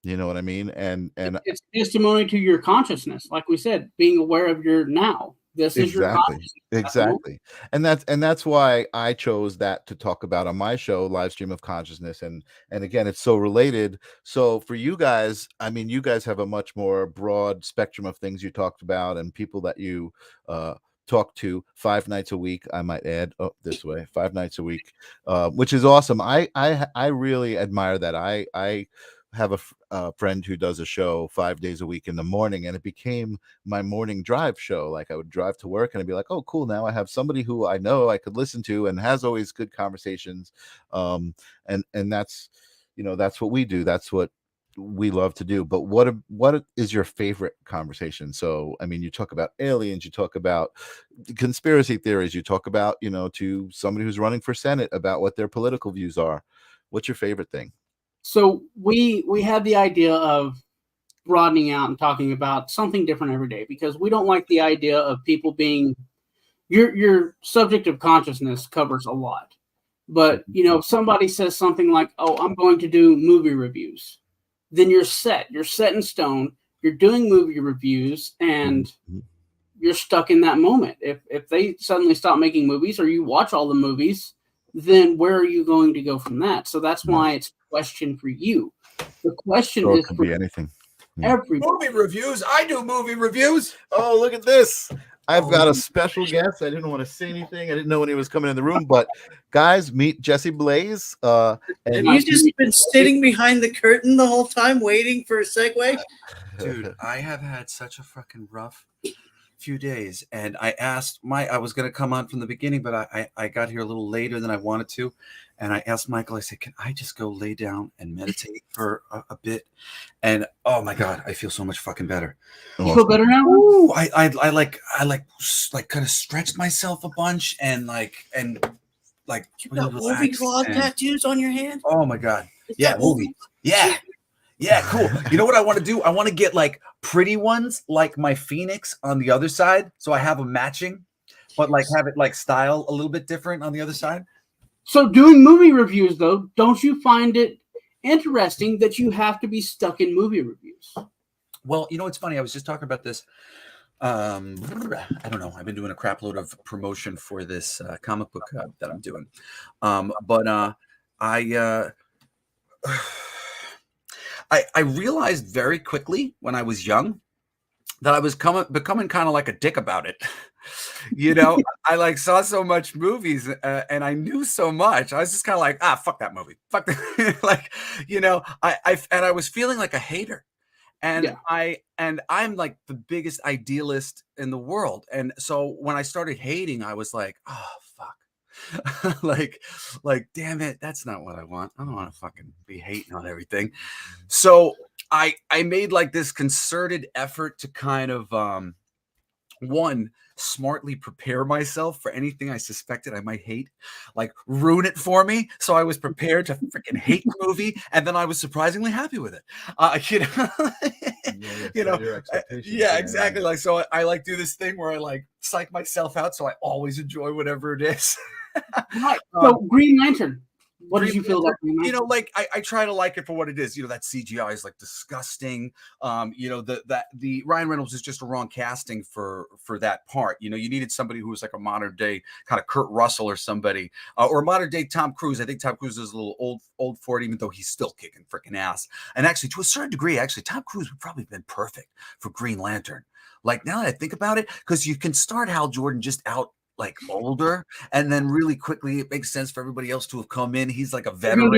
You know what I mean? And it's testimony to your consciousness, like we said, being aware of your now. This is your consciousness. Exactly. And that's why I chose that to talk about on my show, Live Stream of Consciousness. And again, it's so related. So for you guys, I mean, you guys have a much more broad spectrum of things you talked about and people that you talk to 5 nights a week, I might add. 5 nights a week, which is awesome. I really admire that. I have a friend who does a show 5 days a week in the morning, and it became my morning drive show. Like I would drive to work and I'd be like, oh cool, now I have somebody who I know I could listen to and has always good conversations. And that's, that's what we do. That's what we love to do. But what is your favorite conversation? So I mean, you talk about aliens, you talk about conspiracy theories, you talk about, to somebody who's running for Senate about what their political views are. What's your favorite thing? So we had the idea of broadening out and talking about something different every day, because we don't like the idea of people being your subject of consciousness covers a lot. But if somebody says something like, oh, I'm going to do movie reviews, then you're set in stone. You're doing movie reviews and you're stuck in that moment. If they suddenly stop making movies or you watch all the movies, then where are you going to go from that? So that's why it's a question for you. The question So it is could for be anything. everybody. Movie reviews. I do movie reviews. Oh, look at this. I've got a special guest. I didn't want to say anything. I didn't know when he was coming in the room, but guys, meet Jesse Blaze. Have you just been sitting behind the curtain the whole time waiting for a segue? Dude, I have had such a fucking rough few days, and I asked I was going to come on from the beginning, but I got here a little later than I wanted to, and I asked Michael, I said, can I just go lay down and meditate for a bit? And oh my god, I feel so much fucking better. You feel better now? Ooh, I kind of stretched myself a bunch and like You got movie claw tattoos on your hand? oh my god. Yeah, movie. Yeah, cool. You know what I want to do? I want to get like pretty ones like my Phoenix on the other side. So I have them matching, but like have it like style a little bit different on the other side. So doing movie reviews, though, don't you find it interesting that you have to be stuck in movie reviews? Well, it's funny. I was just talking about this. I don't know. I've been doing a crap load of promotion for this comic book that I'm doing. I realized very quickly when I was young that I was becoming kind of like a dick about it. I like saw so much movies and I knew so much. I was just kind of like, fuck that movie. Fuck that. Like, I was feeling like a hater. And I'm like the biggest idealist in the world. And so when I started hating, I was like, oh, fuck. like damn it, that's not what I want. I don't want to fucking be hating on everything. So I made like this concerted effort to kind of one, smartly prepare myself for anything I suspected I might hate, like ruin it for me. So I was prepared to freaking hate the movie, and then I was surprisingly happy with it. Yeah, exactly. Like, so I like do this thing where I like psych myself out, so I always enjoy whatever it is. Right. So Green Lantern. What did you feel about Green Lantern? Like I try to like it for what it is. That CGI is like disgusting. The Ryan Reynolds is just a wrong casting for that part. You needed somebody who was like a modern day kind of Kurt Russell or somebody, or modern day Tom Cruise. I think Tom Cruise is a little old for it, even though he's still kicking freaking ass. And actually, to a certain degree, Tom Cruise would probably have been perfect for Green Lantern. Like now that I think about it, because you can start Hal Jordan just out like older, and then really quickly it makes sense for everybody else to have come in. He's like a veteran.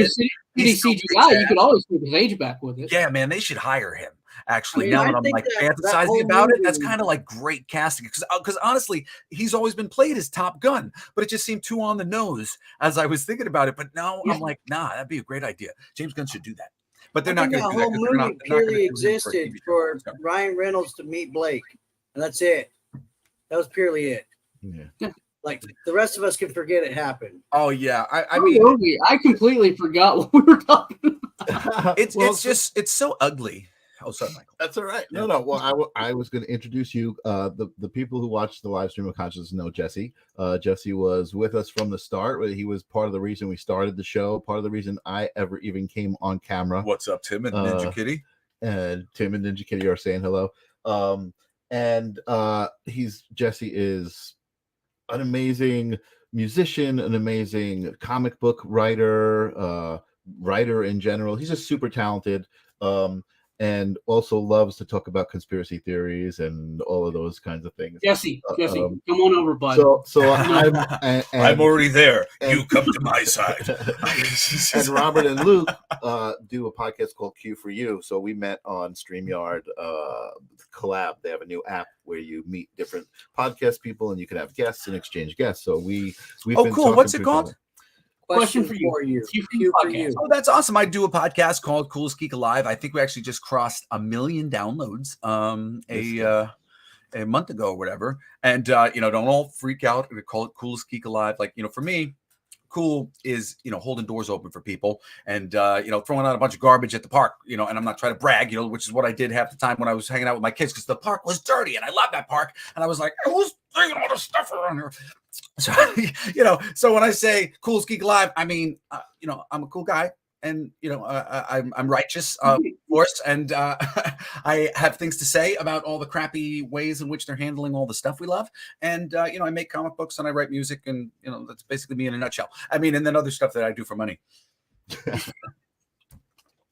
He's CGI, you could always put his age back with it. Yeah, man, they should hire him. Actually, now that I'm like fantasizing about it, that's kind of like great casting. Because honestly, he's always been played as Top Gun, but it just seemed too on the nose as I was thinking about it. But now I'm like, nah, that'd be a great idea. James Gunn should do that. But they're not going to do that. The whole movie purely existed for Ryan Reynolds to meet Blake, and that's it. That was purely it. Yeah. Like the rest of us can forget it happened. Oh yeah, I mean, I completely forgot what we were talking about. It's so ugly. Oh, sorry, Michael. That's all right. No. Well, I was going to introduce you. The people who watch the live stream of consciousness know Jesse. Jesse was with us from the start. He was part of the reason we started the show. Part of the reason I ever even came on camera. What's up, Tim and Ninja Kitty? And Tim and Ninja Kitty are saying hello. Jesse is an amazing musician, an amazing comic book writer, writer in general. He's just super talented. and also loves to talk about conspiracy theories and all of those kinds of things. Jesse, come on over, bud. So I'm already there. You come to my side. And Robert and Luke do a podcast called Q4U. So we met on StreamYard collab. They have a new app where you meet different podcast people and you can have guests and exchange guests. So we've been cool. What's it called? Question for you. Q4U. Oh, that's awesome. I do a podcast called Coolest Geek Alive. I think we actually just crossed 1 million downloads a month ago or whatever. And, don't all freak out. We call it Coolest Geek Alive. Like, for me, cool is, holding doors open for people and, throwing out a bunch of garbage at the park, and I'm not trying to brag, which is what I did half the time when I was hanging out with my kids because the park was dirty and I love that park. And I was like, who's throwing all this stuff around here? So, so when I say Coolest Geek Alive, I mean, I'm a cool guy and, I'm righteous, of course. And I have things to say about all the crappy ways in which they're handling all the stuff we love. And, I make comic books and I write music and, that's basically me in a nutshell. I mean, and then other stuff that I do for money. Yeah,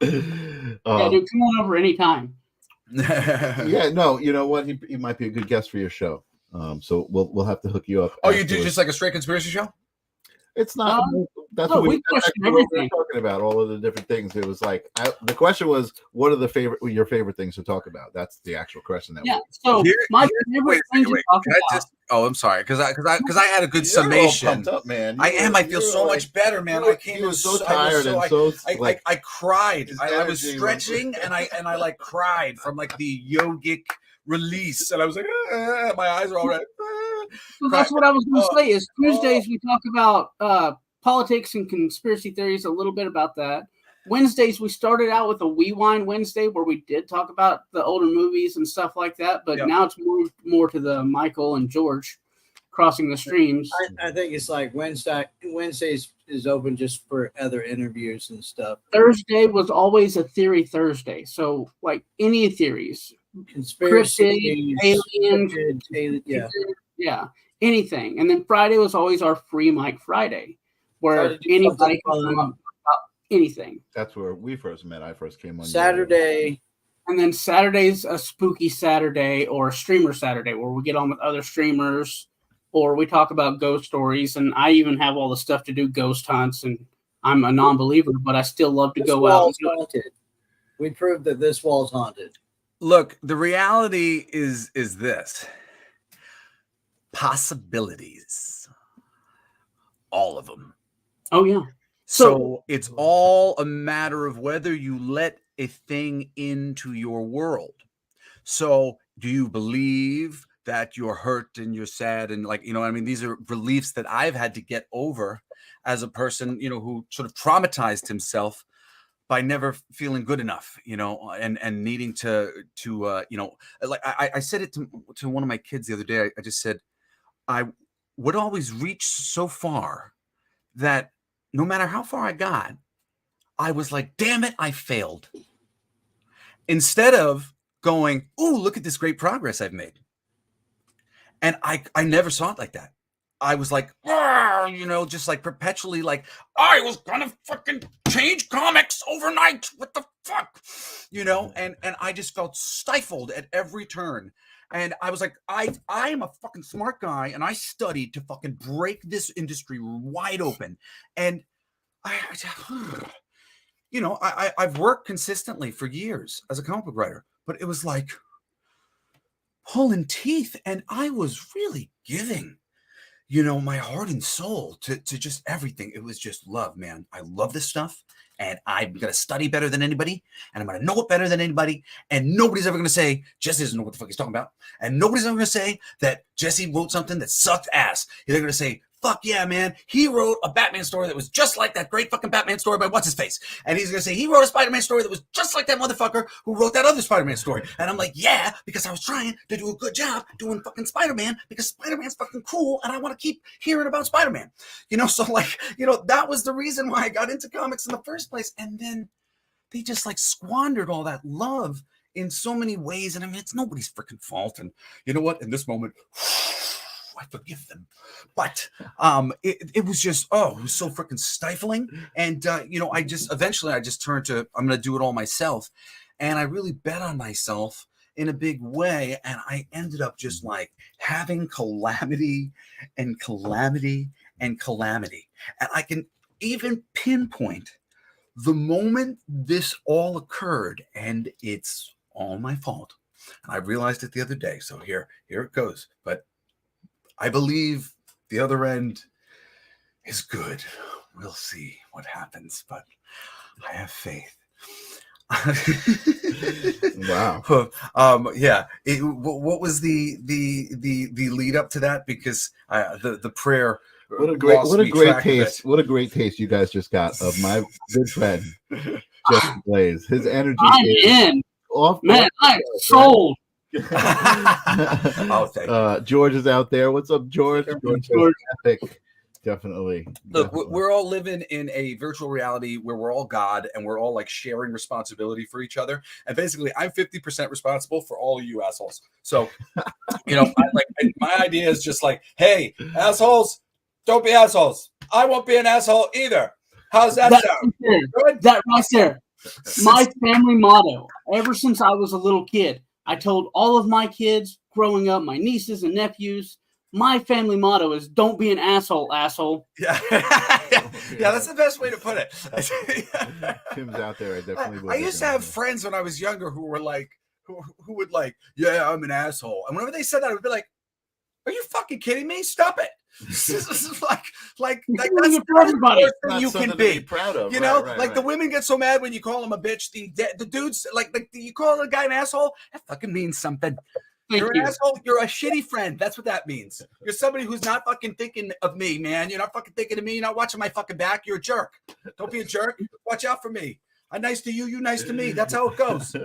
dude, come on over anytime. Yeah, no, you know what? He might be a good guest for your show. So we'll have to hook you up. Oh, you do just like a straight conspiracy show? It's not. That's no, what we question were talking about. All of the different things. It was like the question was, what are your favorite things to talk about? That's the actual question. So my favorite thing to talk about. I'm sorry, because I had a good summation. All pumped up, man. I feel so much better, man. I came in so tired I cried. I was stretching and I like cried from like the yogic release, and I was like, my eyes are all red. So that's what I was going to say. Is Tuesdays we talk about politics and conspiracy theories, a little bit about that. Wednesdays we started out with a Rewind Wednesday where we did talk about the older movies and stuff like that, but now it's moved more to the Michael and George crossing the streams. I think it's like Wednesdays is open just for other interviews and stuff. Thursday was always a theory Thursday, so like any theories, conspiracy, alien, yeah, anything. And then Friday was always our free mic Friday, where anybody can come up about anything. That's where we first met. I first came on Saturday. And then Saturday's a spooky Saturday or a streamer Saturday where we get on with other streamers or we talk about ghost stories. And I even have all the stuff to do ghost hunts. And I'm a non-believer, but I still love to go out. Haunted. We proved that this wall's haunted. Look, the reality is this. Possibilities. All of them. Oh, yeah. So it's all a matter of whether you let a thing into your world. So do you believe that you're hurt and you're sad and like, I mean, these are beliefs that I've had to get over as a person, who sort of traumatized himself by never feeling good enough, and needing to like I said it to one of my kids the other day. I just said, I would always reach so far that no matter how far I got, I was like, damn it, I failed. Instead of going, ooh, look at this great progress I've made. And I never saw it like that. I was like, just like perpetually like, I was gonna fucking change comics overnight. What the fuck? And I just felt stifled at every turn. And I was like, I am a fucking smart guy, and I studied to fucking break this industry wide open. And I've worked consistently for years as a comic book writer, but it was like pulling teeth, and I was really giving, my heart and soul to just everything. It was just love, man. I love this stuff. And I'm going to study better than anybody. And I'm going to know it better than anybody. And nobody's ever going to say, Jesse doesn't know what the fuck he's talking about. And nobody's ever going to say that Jesse wrote something that sucked ass. They're going to say, fuck yeah, man. He wrote a Batman story that was just like that great fucking Batman story by What's-His-Face. And he's going to say, he wrote a Spider-Man story that was just like that motherfucker who wrote that other Spider-Man story. And I'm like, yeah, because I was trying to do a good job doing fucking Spider-Man because Spider-Man's fucking cool. And I want to keep hearing about Spider-Man. So like, that was the reason why I got into comics in the first place. And then they just like squandered all that love in so many ways. And I mean, it's nobody's freaking fault. And you know what? In this moment, I forgive them. But it was just, it was so freaking stifling. And, I just turned to, I'm going to do it all myself. and I really bet on myself in a big way. And I ended up just like having calamity and calamity and calamity. And I can even pinpoint the moment this all occurred, and it's all my fault. And I realized it the other day. So here it goes. But I believe the other end is good. We'll see what happens, but I have faith. Wow. Yeah. What was the lead up to that? Because the prayer. What a great taste! What a great taste you guys just got of my good friend Jeff Blaze. His energy I'm is in. off. Man, I'm sold. Oh, thank you. George is out there. What's up, George? George. Epic. Definitely. Look, we're all living in a virtual reality where we're all God and we're all like sharing responsibility for each other. And basically, I'm 50% responsible for all of you assholes. So, my idea is just like, hey, assholes, don't be assholes. I won't be an asshole either. How's that sound? That right there. My family motto, ever since I was a little kid, I told all of my kids growing up, my nieces and nephews, my family motto is don't be an asshole, asshole. Yeah. Yeah, that's the best way to put it. Tim's out there. I definitely would. I used to have friends when I was younger who were like, who would like, yeah, I'm an asshole. And whenever they said that, I would be like, are you fucking kidding me? Stop it. This is like that's the worst thing you can be proud of. You know, the women get so mad when you call them a bitch. The dudes, you call a guy an asshole, that fucking means something. You're an asshole. You're a shitty friend. That's what that means. You're somebody who's not fucking thinking of me, man. You're not fucking thinking of me. You're not watching my fucking back. You're a jerk. Don't be a jerk. Watch out for me. I'm nice to you. You nice to me. That's how it goes.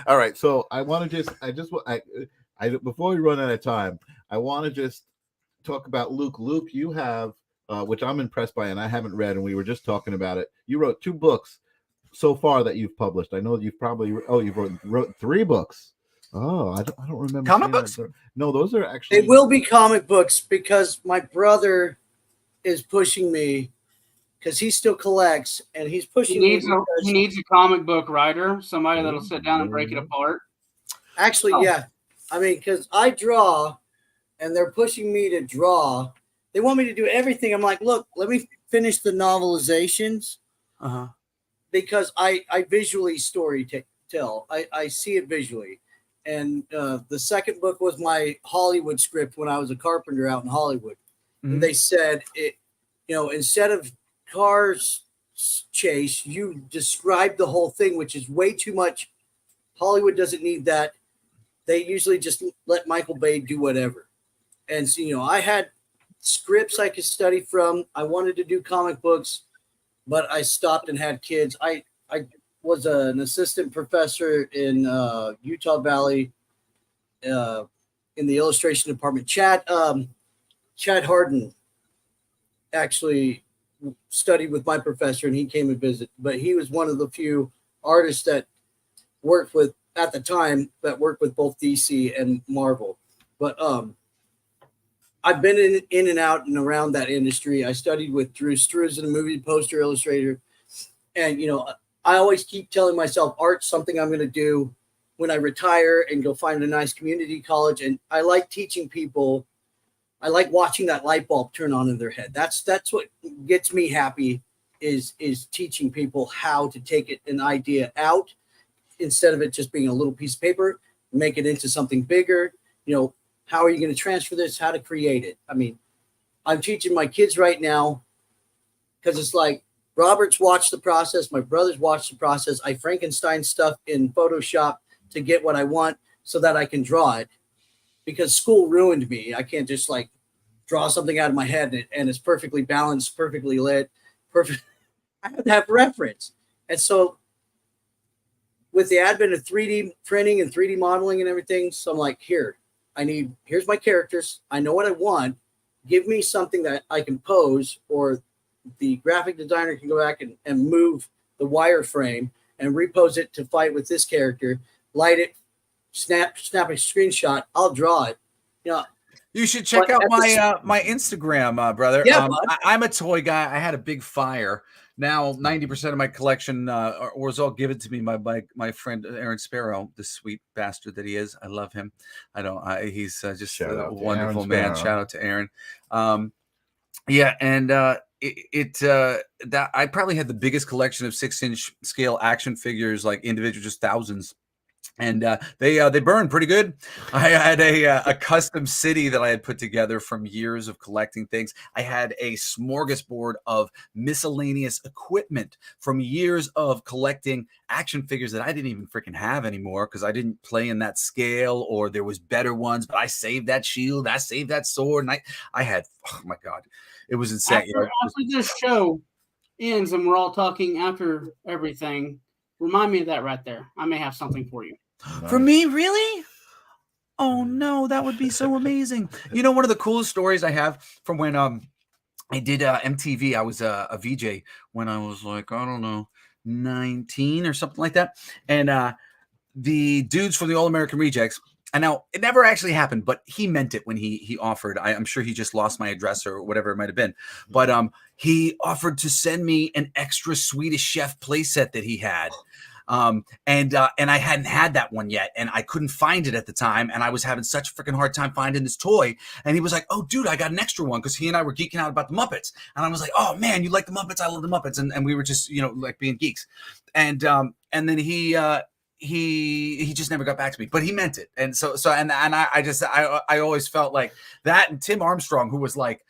All right. So I want to before we run out of time, I want to just talk about Luke. Luke, you have, which I'm impressed by, and I haven't read, and we were just talking about it. You wrote 2 books so far that you've published. I know you've probably wrote 3 books. Oh, I don't remember. Comic books? No, those are actually. They will be comic books because my brother is pushing me because he still collects and he's pushing me. He needs a comic book writer, somebody that'll sit down and break it apart. Actually, yeah. I mean, because I draw and they're pushing me to draw. They want me to do everything. I'm like, look, let me finish the novelizations because I visually tell. I see it visually. And the second book was my Hollywood script when I was a carpenter out in Hollywood. Mm-hmm. And they said, instead of cars chase, you describe the whole thing, which is way too much. Hollywood doesn't need that. They usually just let Michael Bay do whatever. And so, I had scripts I could study from. I wanted to do comic books, but I stopped and had kids. I was an assistant professor in Utah Valley in the illustration department. Chad Harden actually studied with my professor, and he came and visited. But he was one of the few artists that worked with at the time that worked with both DC and Marvel. But I've been in and out and around that industry. I studied with Drew Struzan, a movie poster illustrator, and I always keep telling myself art's something I'm going to do when I retire and go find a nice community college. And I like teaching people. I like watching that light bulb turn on in their head. That's what gets me happy is teaching people how to take an idea out instead of it just being a little piece of paper, make it into something bigger. How are you going to transfer this? How to create it? I mean, I'm teaching my kids right now because it's like, Robert's watched the process. My brother's watched the process. I Frankenstein stuff in Photoshop to get what I want so that I can draw it because school ruined me. I can't just draw something out of my head and it's perfectly balanced, perfectly lit, perfect. I have to have reference. And so with the advent of 3D printing and 3D modeling and everything, so I'm like, here's my characters. I know what I want. Give me something that I can pose or the graphic designer can go back and move the wireframe and repose it to fight with this character, light it, snap a screenshot. I'll draw it. You should check out my Instagram, brother. Yeah, I'm a toy guy. I had a big fire now 90% of my collection was all given to me by my friend Aaron Sparrow, the sweet bastard that he is. I love him. He's just a wonderful man. Shout out to Aaron. Yeah, and that I probably had the biggest collection of 6-inch scale action figures, like individual, just thousands. And they burn pretty good. I had a custom city that I had put together from years of collecting things. I had a smorgasbord of miscellaneous equipment from years of collecting action figures that I didn't even freaking have anymore because I didn't play in that scale, or there was better ones. But I saved that shield, I saved that sword, and I had, oh my God, it was insane. After this show ends and we're all talking after everything, remind me of that right there. I may have something for you. For me, really? Oh no, that would be so amazing. You know, one of the coolest stories I have from when I did MTV. I was a VJ when I was like, I don't know, 19 or something like that. And the dudes from the All American Rejects, and now it never actually happened, but he meant it when he offered. I'm sure he just lost my address or whatever it might have been. But he offered to send me an extra Swedish Chef playset that he had. And I hadn't had that one yet, and I couldn't find it at the time, and I was having such a freaking hard time finding this toy. And he was like, "Oh, dude, I got an extra one," because he and I were geeking out about the Muppets, and I was like, "Oh man, you like the Muppets? I love the Muppets," and we were just, you know, like being geeks. And then he just never got back to me, but he meant it. And I always felt like that. And Tim Armstrong, who was like,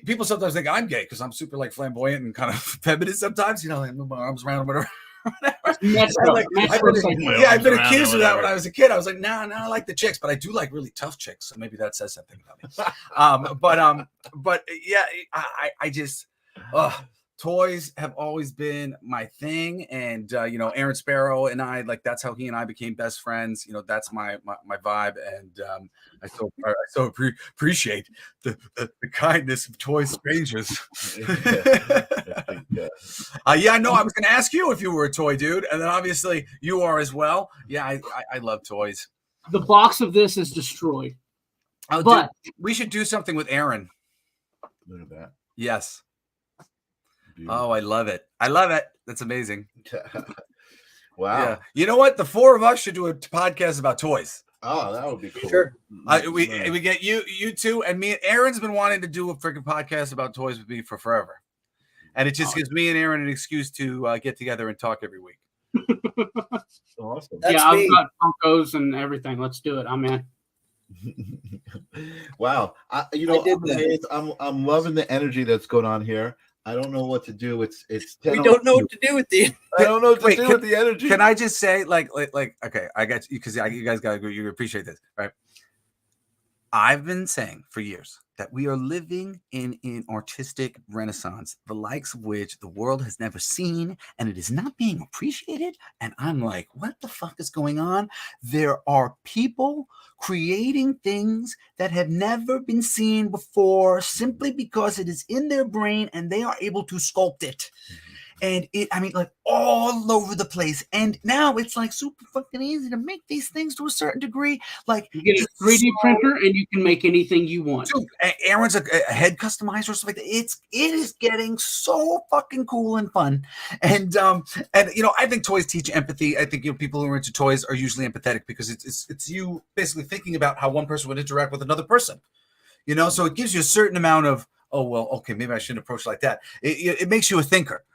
people sometimes think I'm gay because I'm super like flamboyant and kind of feminist sometimes, you know, like move my arms around or whatever. I've been accused of that when I was a kid. I was like, no, I like the chicks, but I do like really tough chicks. So maybe that says something about me. But yeah, I just, toys have always been my thing. And, Aaron Sparrow and I, like, that's how he and I became best friends. You know, that's my vibe. And I so appreciate the kindness of toy strangers. I know. I was going to ask you if you were a toy dude. And then obviously you are as well. Yeah, I love toys. The box of this is destroyed. Oh, but dude, we should do something with Aaron. Look at that. Yes. Beautiful. Oh, I love it. I love it. That's amazing. Wow. Yeah. You know what? The four of us should do a podcast about toys. Oh, that would be cool. Sure. We get you two and me. Aaron's been wanting to do a freaking podcast about toys with me for forever. And it just gives me and Aaron an excuse to get together and talk every week. Awesome. I've got Funkos and everything. Let's do it. I'm in. Wow. I'm loving the energy that's going on here. I don't know what to do. It's we don't know what to do with the. I don't know what to do with the energy. Can I just say, like, okay, I got you because you guys gotta go. You appreciate this, right? I've been saying for years that we are living in an artistic renaissance, the likes of which the world has never seen, and it is not being appreciated. And I'm like, what the fuck is going on? There are people creating things that have never been seen before simply because it is in their brain and they are able to sculpt it. And like all over the place. And now it's like super fucking easy to make these things to a certain degree. Like you get a 3D printer and you can make anything you want. Dude, Aaron's a head customizer or something like that. It is getting so fucking cool and fun. And I think toys teach empathy. I think people who are into toys are usually empathetic because it's you basically thinking about how one person would interact with another person. So it gives you a certain amount of, oh well, okay, maybe I shouldn't approach it like that. It makes you a thinker.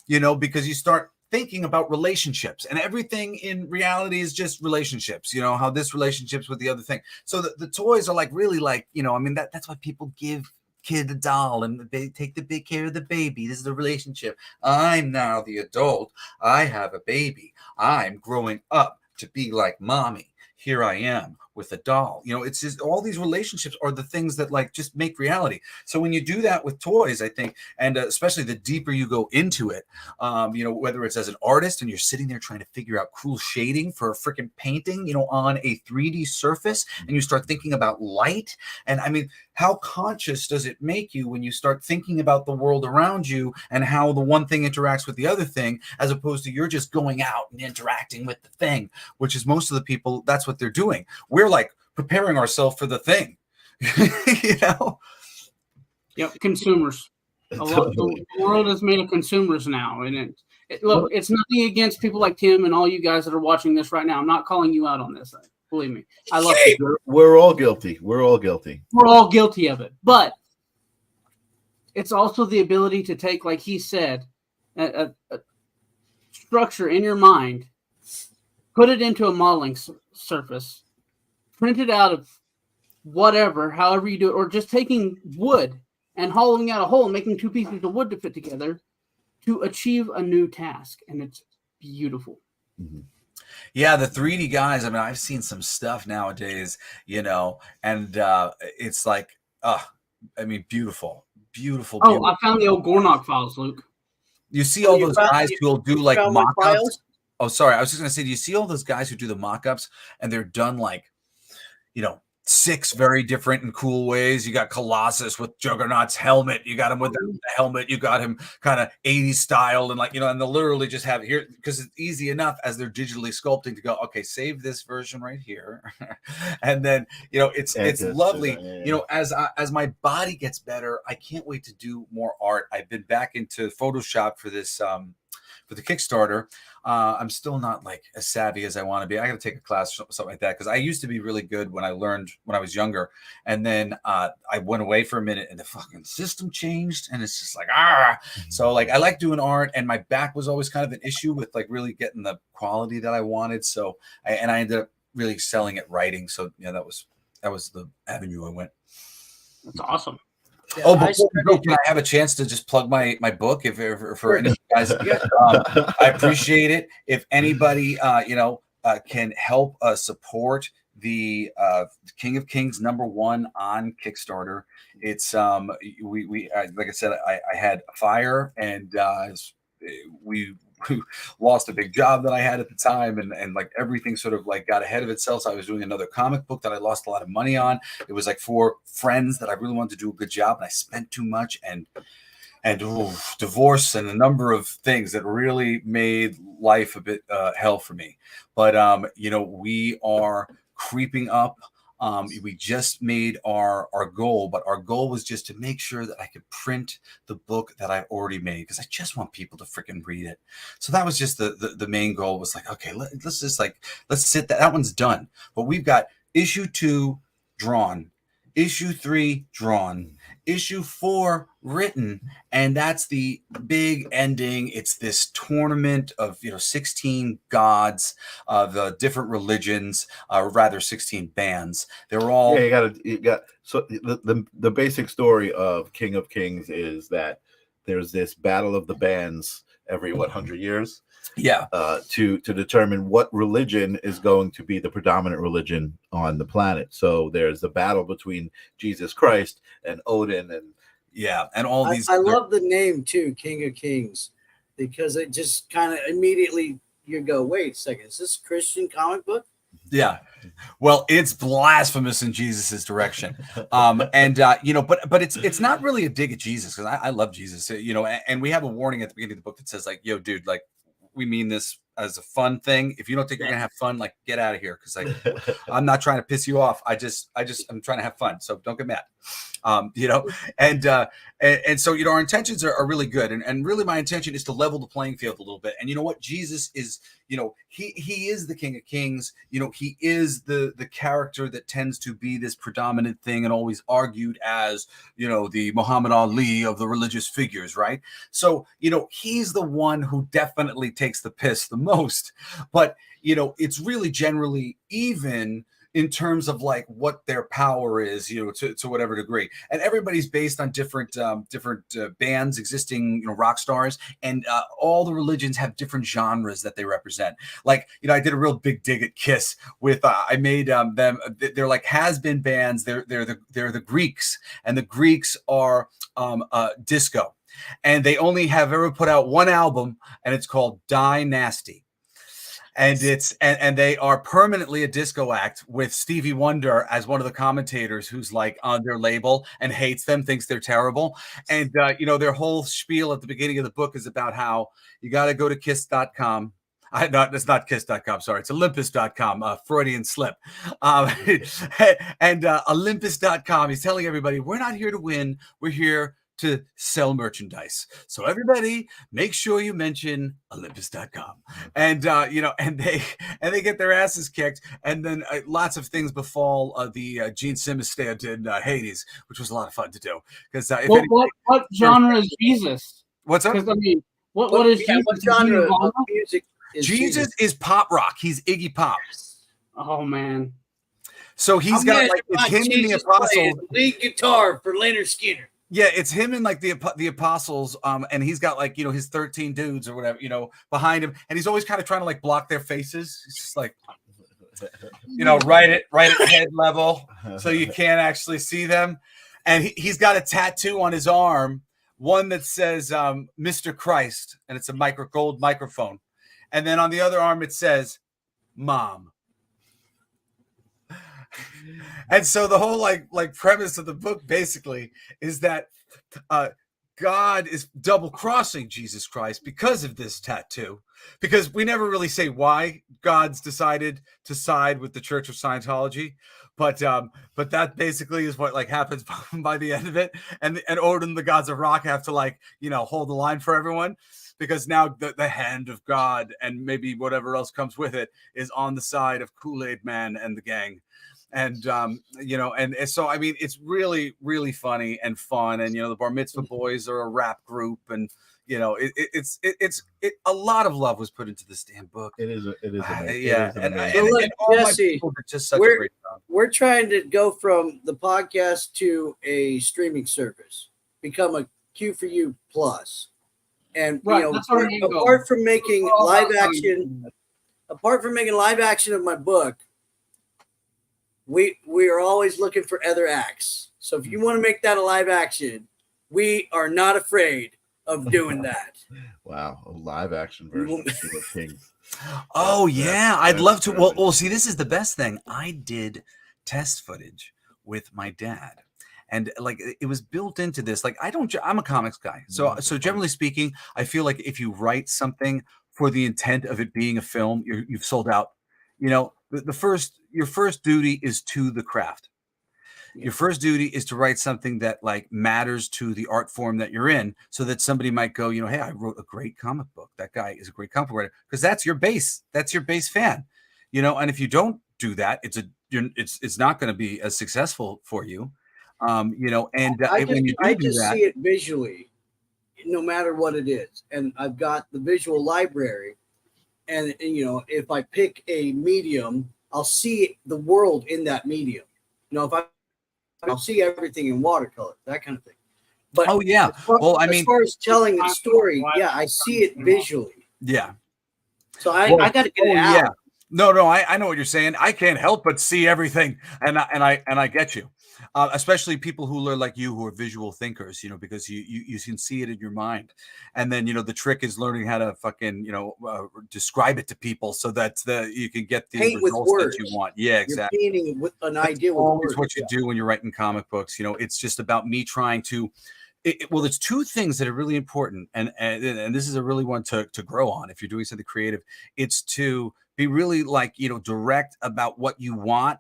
Because you start thinking about relationships, and everything in reality is just relationships, how this relationship's with the other thing. So the toys are like really like, that's why people give kid a doll and they take the big care of the baby. This is the relationship. I'm now the adult. I have a baby. I'm growing up to be like mommy. Here I am with a doll. It's just all these relationships are the things that like just make reality. So when you do that with toys, I think, and especially the deeper you go into it, whether it's as an artist and you're sitting there trying to figure out cool shading for a freaking painting, on a 3D surface, and you start thinking about light. And how conscious does it make you when you start thinking about the world around you and how the one thing interacts with the other thing, as opposed to you're just going out and interacting with the thing, which is most of the people, that's what they're doing. We're like preparing ourselves for the thing, Yep, consumers. The world is made of consumers now, and look, it's nothing against people like Tim and all you guys that are watching this right now. I'm not calling you out on this. Believe me, I love you. We're all guilty. We're all guilty. We're all guilty of it, but it's also the ability to take, like he said, a structure in your mind, put it into a modeling surface, print it out of whatever, however you do it, or just taking wood and hollowing out a hole and making two pieces of wood to fit together to achieve a new task. And it's beautiful. Mm-hmm. Yeah, the 3D guys, I mean, I've seen some stuff nowadays, and it's like, I mean, beautiful. Oh, I found the old Gornock files, Luke. You see all those guys who will do like mock-ups. Oh, sorry. I was just going to say, do you see all those guys who do the mock-ups and they're done like, 6 very different and cool ways? You got Colossus with Juggernaut's helmet. You got him with the helmet. You got him kind of 80s style. And and they'll literally just have it here because it's easy enough as they're digitally sculpting to go, okay, save this version right here. And then, it's lovely. As my body gets better, I can't wait to do more art. I've been back into Photoshop for this, for the Kickstarter. I'm still not like as savvy as I want to be. I got to take a class or something like that because I used to be really good when I learned when I was younger, and then I went away for a minute and the fucking system changed, and it's just like So like I like doing art, and my back was always kind of an issue with like really getting the quality that I wanted. So I ended up really excelling at writing. So that was the avenue I went. That's awesome. Yeah, before we go, can I have a chance to just plug my book for any of you guys? I appreciate it. If anybody can help support the King of Kings #1 on Kickstarter, it's we like I said, I had a fire, and we lost a big job that I had at the time, and like everything sort of like got ahead of itself. So I was doing another comic book that I lost a lot of money on. It was like for friends that I really wanted to do a good job, and I spent too much, and divorce and a number of things that really made life a bit hell for me. But we are creeping up. We just made our goal, but our goal was just to make sure that I could print the book that I already made, because I just want people to freaking read it. So that was just the main goal. Was like, okay, let's sit that one's done. But we've got issue 2 drawn, issue 3 drawn, issue 4 written, and that's the big ending. It's this tournament of 16 gods, the different religions, or rather 16 bands. They're all you got so the basic story of King of Kings is that there's this battle of the bands every 100 years. Yeah. To determine what religion is going to be the predominant religion on the planet. So there's the battle between Jesus Christ and Odin, and all these. I love the name too, King of Kings, because it just kind of immediately you go, wait a second, is this a Christian comic book? Yeah, well, it's blasphemous in Jesus's direction, but it's not really a dig at Jesus, because I love Jesus, and we have a warning at the beginning of the book that says like, yo, dude, like, we mean this as a fun thing. If you don't think you're gonna have fun, like, get out of here, because like I'm not trying to piss you off. I'm trying to have fun, so don't get mad. And so our intentions are really good, and really my intention is to level the playing field a little bit. And you know what, Jesus is, he is the King of Kings. He is the character that tends to be this predominant thing and always argued as the Muhammad Ali of the religious figures, right? So he's the one who definitely takes the piss the most, but it's really generally even in terms of like what their power is, to whatever degree. And everybody's based on different bands, existing, rock stars, and all the religions have different genres that they represent. Like, I did a real big dig at Kiss with, I made them, they're like has-been bands. They're the Greeks, and the Greeks are disco, and they only have ever put out one album, and it's called Die Nasty. And and they are permanently a disco act with Stevie Wonder as one of the commentators, who's like on their label and hates them, thinks they're terrible. And, their whole spiel at the beginning of the book is about how you got to go to kiss.com. It's not kiss.com. Sorry. It's olympus.com, Freudian slip. And Olympus.com, he's telling everybody, we're not here to win. We're here to sell merchandise. So everybody, make sure you mention Olympus.com. And and they get their asses kicked. And then lots of things befall the Gene Simmons stand in Hades, which was a lot of fun to do. Because what genre is Jesus? What's up? Because I mean, what is Jesus? What genre of music is Jesus is pop rock. He's Iggy Pop. Oh man. So he's got like it's him and the apostles. Lead guitar for Leonard Skinner. Yeah, it's him and like the apostles, and he's got like his 13 dudes or whatever behind him, and he's always kind of trying to like block their faces. It's just like right at head level, so you can't actually see them. And he's got a tattoo on his arm, one that says Mr. Christ, and it's a gold microphone, and then on the other arm it says Mom. And so the whole like premise of the book basically is that God is double crossing Jesus Christ because of this tattoo, because we never really say why God's decided to side with the Church of Scientology, but that basically is what like happens by the end of it. And Odin, the gods of rock, have to like hold the line for everyone, because now the hand of God and maybe whatever else comes with it is on the side of Kool-Aid Man and the gang. And and so I mean, it's really, really funny and fun. And the Bar Mitzvah Boys are a rap group, and it's a lot of love was put into this damn book. It is amazing. Yeah, and Jesse, just such a great job. We're trying to go from the podcast to a streaming service, become a Q4U plus, and apart from making live action of my book. We are always looking for other acts. So if you want to make that a live action, we are not afraid of doing that. Wow, a live action version of King of Kings. Oh yeah, I'd love to. Well, see, this is the best thing. I did test footage with my dad, and like it was built into this. Like I'm a comics guy, so generally speaking, I feel like if you write something for the intent of it being a film, you've sold out. Your first duty is to the craft. Your first duty is to write something that like matters to the art form that you're in, so that somebody might go, hey, I wrote a great comic book. That guy is a great comic writer, because that's your base. That's your base fan, And if you don't do that, it's not going to be as successful for you, And I just see it visually, no matter what it is, and I've got the visual library. And if I pick a medium, I'll see the world in that medium. I'll see everything in watercolor, that kind of thing. But as far as telling the story, I see it visually. Yeah. So I got to get it out. Yeah. No, I know what you're saying. I can't help but see everything, and I get you. Especially people who are like you, who are visual thinkers, because you can see it in your mind. And then, the trick is learning how to fucking, describe it to people so that you can get the paint results with words. that you want. Yeah, exactly. You're painting with an idea. That's always what you do when you're writing comic books. It's just about me trying to, there's two things that are really important. And this is a really one to grow on. If you're doing something creative, it's to be really like, direct about what you want,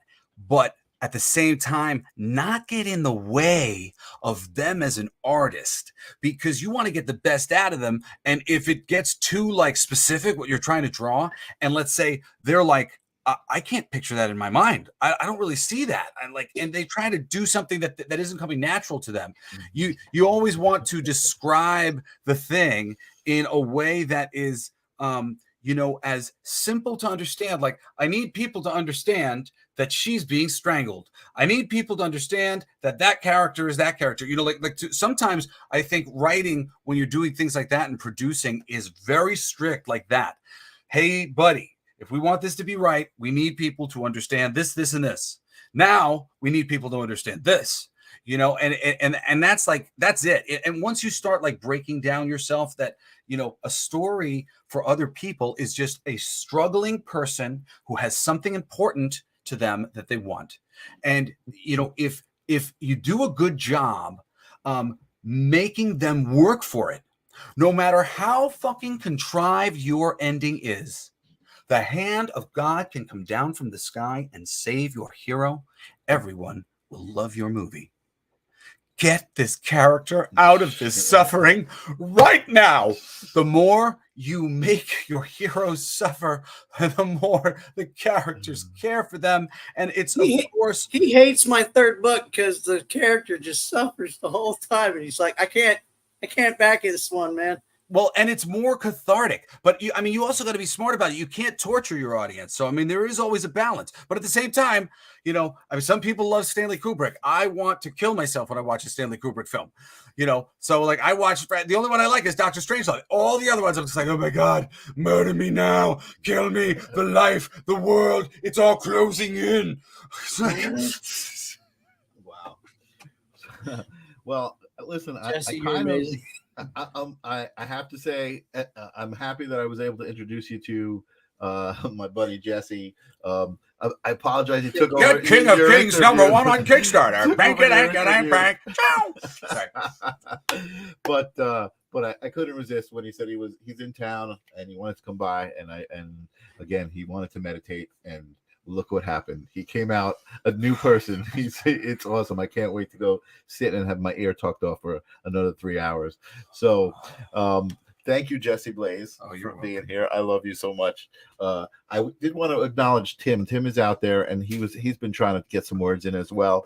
but at the same time, not get in the way of them as an artist, because you want to get the best out of them. And if it gets too like specific what you're trying to draw, and let's say they're like, I can't picture that in my mind. I don't really see that. And they try to do something that isn't coming natural to them. You always want to describe the thing in a way that is, as simple to understand. Like, I need people to understand that she's being strangled. I need people to understand that character is that character. Sometimes I think writing, when you're doing things like that and producing, is very strict like that. Hey, buddy, if we want this to be right, we need people to understand this, this, and this. Now we need people to understand this. And that's it. And once you start like breaking down yourself, that a story for other people is just a struggling person who has something important to them that they want. And if you do a good job making them work for it, no matter how fucking contrived your ending is, the hand of God can come down from the sky and save your hero. Everyone will love your movie. get this character out of this suffering right now. The more you make your heroes suffer, the more the characters care for them. And it's, of course, he hates my third book because the character just suffers the whole time, and he's like, I can't back this one, man. well, and it's more cathartic, but you also got to be smart about it. You can't torture your audience. So, there is always a balance, but at the same time, some people love Stanley Kubrick. I want to kill myself when I watch a Stanley Kubrick film, so like I watch, the only one I like is Dr. Strangelove. All the other ones, I'm just like, oh my God, murder me now, kill me, the life, the world, it's all closing in. Wow. Well, listen, Jesse, I you're kind amazing. I have to say, I'm happy that I was able to introduce you to my buddy Jesse. I apologize. He took over. Get King of Kings #1 on Kickstarter. Bank it, bank. Sorry. But I couldn't resist when he said he's in town and he wanted to come by, and again he wanted to meditate, and look what happened. He came out a new person. It's awesome. I can't wait to go sit and have my ear talked off for another 3 hours. So thank you, Jesse Blaze, for being here. I love you so much. I did want to acknowledge Tim. Tim is out there, and he's been trying to get some words in as well.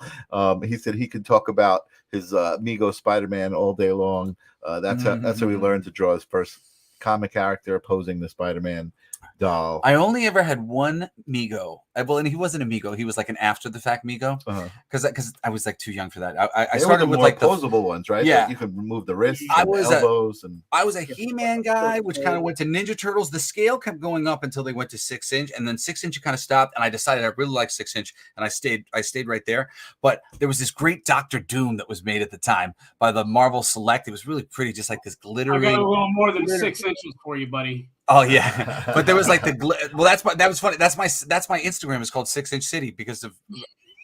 He said he could talk about his Mego Spider-Man all day long. That's how he learned to draw his first comic character posing the Spider-Man doll. I only ever had one Mego. And he wasn't a Mego. He was like an after the fact Mego. Because I was like too young for that. I started with like posable ones, right? Yeah, like you could remove the wrists, I and was the elbows, I was a He-Man guy, which kind of went to Ninja Turtles. The scale kept going up until they went to 6-inch, and then 6-inch kind of stopped. And I decided I really liked 6-inch, and I stayed right there. But there was this great Doctor Doom that was made at the time by the Marvel Select. It was really pretty, just like this glittery. I got a little more than 6 inches for you, buddy. Oh yeah, but there was like that was funny. That's my Instagram is called 6-inch City because of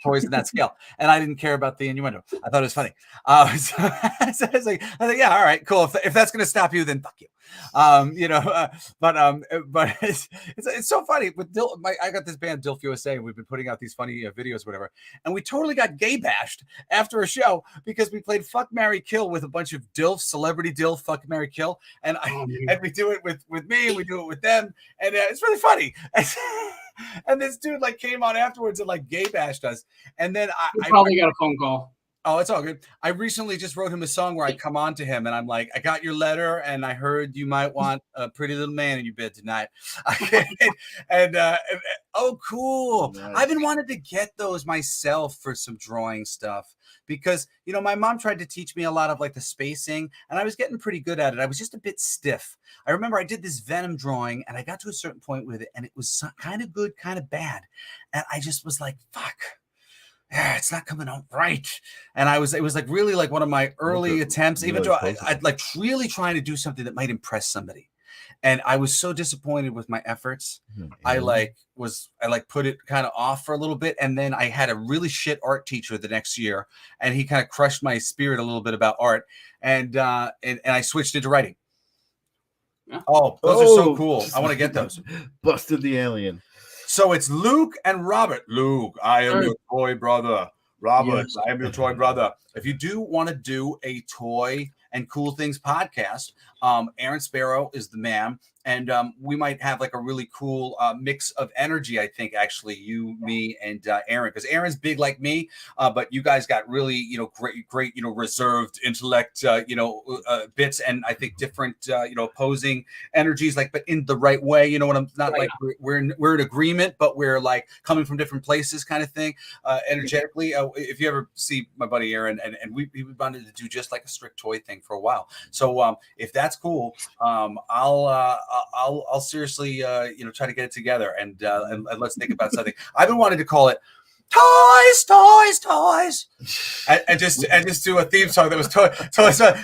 toys in that scale, and I didn't care about the innuendo. I thought it was funny. So I was like, yeah, all right, cool. If that's gonna stop you, then fuck you. But it's so funny. With I got this band Dilf USA, and we've been putting out these funny videos, whatever. And we totally got gay bashed after a show because we played Fuck, Marry, Kill with a bunch of Dilf, celebrity Dilf, Fuck, Marry, Kill, and we do it with me, and we do it with them, and it's really funny. And this dude like came on afterwards and like gay bashed us, and then I probably got a phone call. Oh, it's all good. I recently just wrote him a song where I come on to him and I'm like, I got your letter and I heard you might want a pretty little man in your bed tonight. Oh, cool. Nice. I've been wanting to get those myself for some drawing stuff because, my mom tried to teach me a lot of like the spacing and I was getting pretty good at it. I was just a bit stiff. I remember I did this Venom drawing and I got to a certain point with it and it was kind of good, kind of bad. And I just was like, fuck. Yeah, it's not coming out right. And it was like really like one of my early attempts, even though I'd like really trying to do something that might impress somebody. And I was so disappointed with my efforts. Mm-hmm. I put it kind of off for a little bit. And then I had a really shit art teacher the next year and he kind of crushed my spirit a little bit about art. And I switched into writing. Yeah. Oh, those are so cool. I want to get those. Busted the alien. So it's Luke and Robert. Luke, I am your toy brother. Robert, yes. I am your toy brother. If you do want to do a toy and cool things podcast, Aaron Sparrow is the man. And we might have like a really cool mix of energy, I think, actually, you, me, and Aaron. Because Aaron's big like me, but you guys got really, great, reserved intellect, bits. And I think different, opposing energies, like, but in the right way. What I'm not like, we're in agreement, but we're like coming from different places kind of thing, energetically. If you ever see my buddy Aaron, and we wanted to do just like a strict toy thing for a while. So if that's cool, I'll seriously, try to get it together and let's think about something. I've been wanting to call it toys, and just do a theme song that was toys.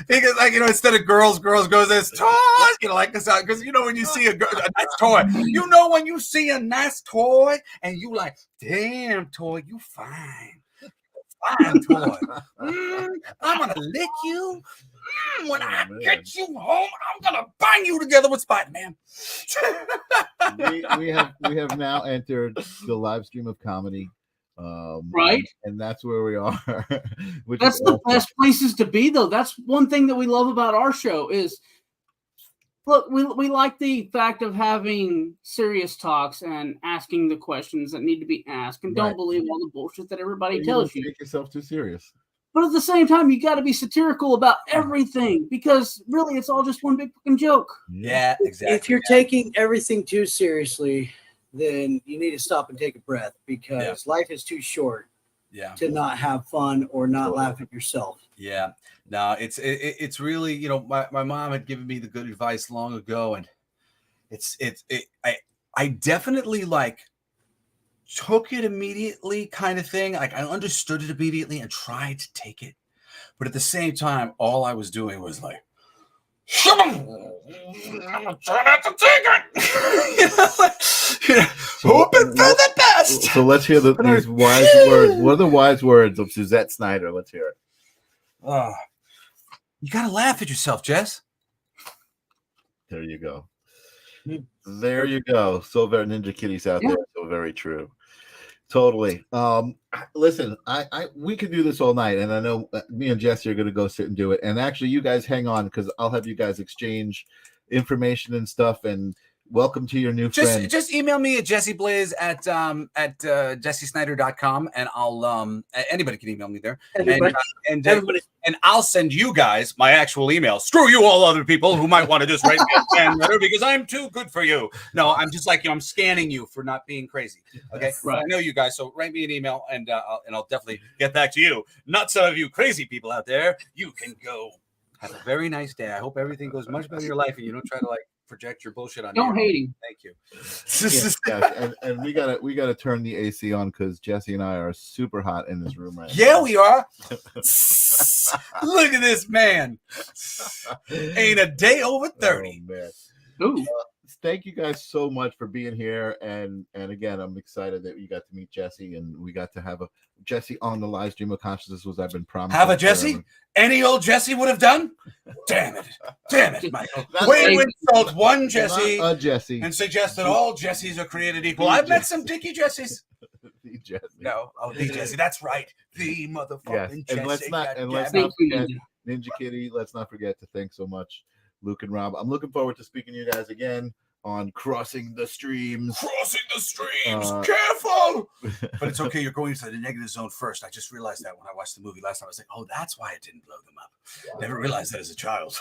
Because like instead of girls goes this toys, like this out because when you see a nice toy, when you see a nice toy and you like, damn toy, you fine. Fine toy. I'm gonna lick you. When I get you home, I'm gonna bang you together with Spider-Man. we have now entered the live stream of comedy. Right. And that's where we are. Which That's is the awesome. best places to be, though. That's one thing that we love about our show is, look, we like the fact of having serious talks and asking the questions that need to be asked, and Right. don't believe all the bullshit that everybody You tells don't you. take yourself too serious. But at the same time, you got to be satirical about everything, because really, it's all just one big fucking joke. Yeah, exactly. If you're taking everything too seriously, then you need to stop and take a breath, because life is too short to not have fun or not laugh at yourself. Yeah. No, it's really, you know, my mom had given me the good advice long ago, and I definitely like took it immediately, kind of thing. Like I understood it immediately and tried to take it, but at the same time, all I was doing was like, try not to take it. Hoping for the best. So let's hear these wise words. What are the wise words of Suzette Snyder? Let's hear it. You gotta laugh at yourself, Jess. There you go. There you go. So very Ninja Kitties out there. So very true. Totally. Listen, we could do this all night, and I know me and Jesse are going to go sit and do it. And actually, you guys hang on, because I'll have you guys exchange information and stuff. And welcome to your new friend. Just email me at jesseblaze at jessesnyder.com, and I'll anybody can email me there. And I'll send you guys my actual email. Screw you, all other people who might want to just write me a fan letter because I'm too good for you. No, I'm just like you. I'm scanning you for not being crazy. Okay, right. I know you guys, so write me an email, and I'll definitely get back to you. Not some of you crazy people out there. You can go have a very nice day. I hope everything goes much better in your life, and you don't try to like project your bullshit on. Don't hate him. Thank you. Yes, and we gotta turn the AC on, because Jesse and I are super hot in this room right now. Yeah, we are. Look at this man. Ain't a day over 30. Oh, man. Ooh. Thank you guys so much for being here, and again, I'm excited that you got to meet Jesse, and we got to have a Jesse on the live stream of consciousness, was I've been promised. Have a Jesse? Any old Jesse would have done. Damn it, Michael. Way to insult one Jesse, a Jesse, and suggest that all Jessies are created equal. I've met some dicky Jessies. The Jesse. No, the Jesse. That's right. The motherfucking Jesse. And let's not forget Ninja Kitty. Let's not forget to thank so much Luke and Rob. I'm looking forward to speaking to you guys again on Crossing the Streams. Careful! But it's okay. You're going into the negative zone first. I just realized that when I watched the movie last time. I was like, oh, that's why it didn't blow them up. Never realized that as a child.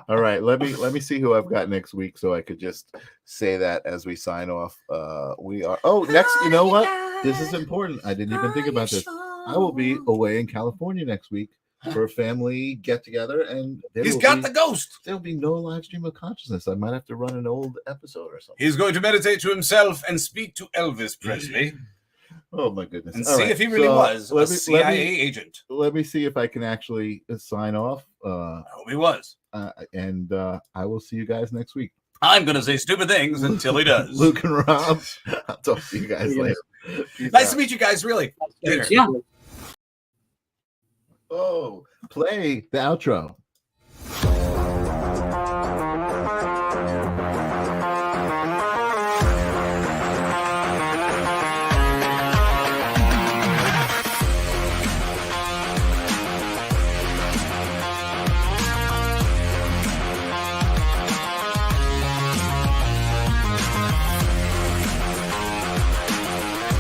All right, let me see who I've got next week, so I could just say that as we sign off. We are next. You know what? This is important. I didn't even think about this. I will be away in California next week for a family get together, and he's got the ghost. There'll be no live stream of consciousness. I might have to run an old episode or something. He's going to meditate to himself and speak to Elvis Presley. Oh my goodness! And see if he really was a CIA agent. Let me see if I can actually sign off. I hope he was. And I will see you guys next week. I'm going to say stupid things until he does. Luke and Rob, I'll talk to you guys later. Nice to meet you guys, really. Yeah. Oh, play the outro.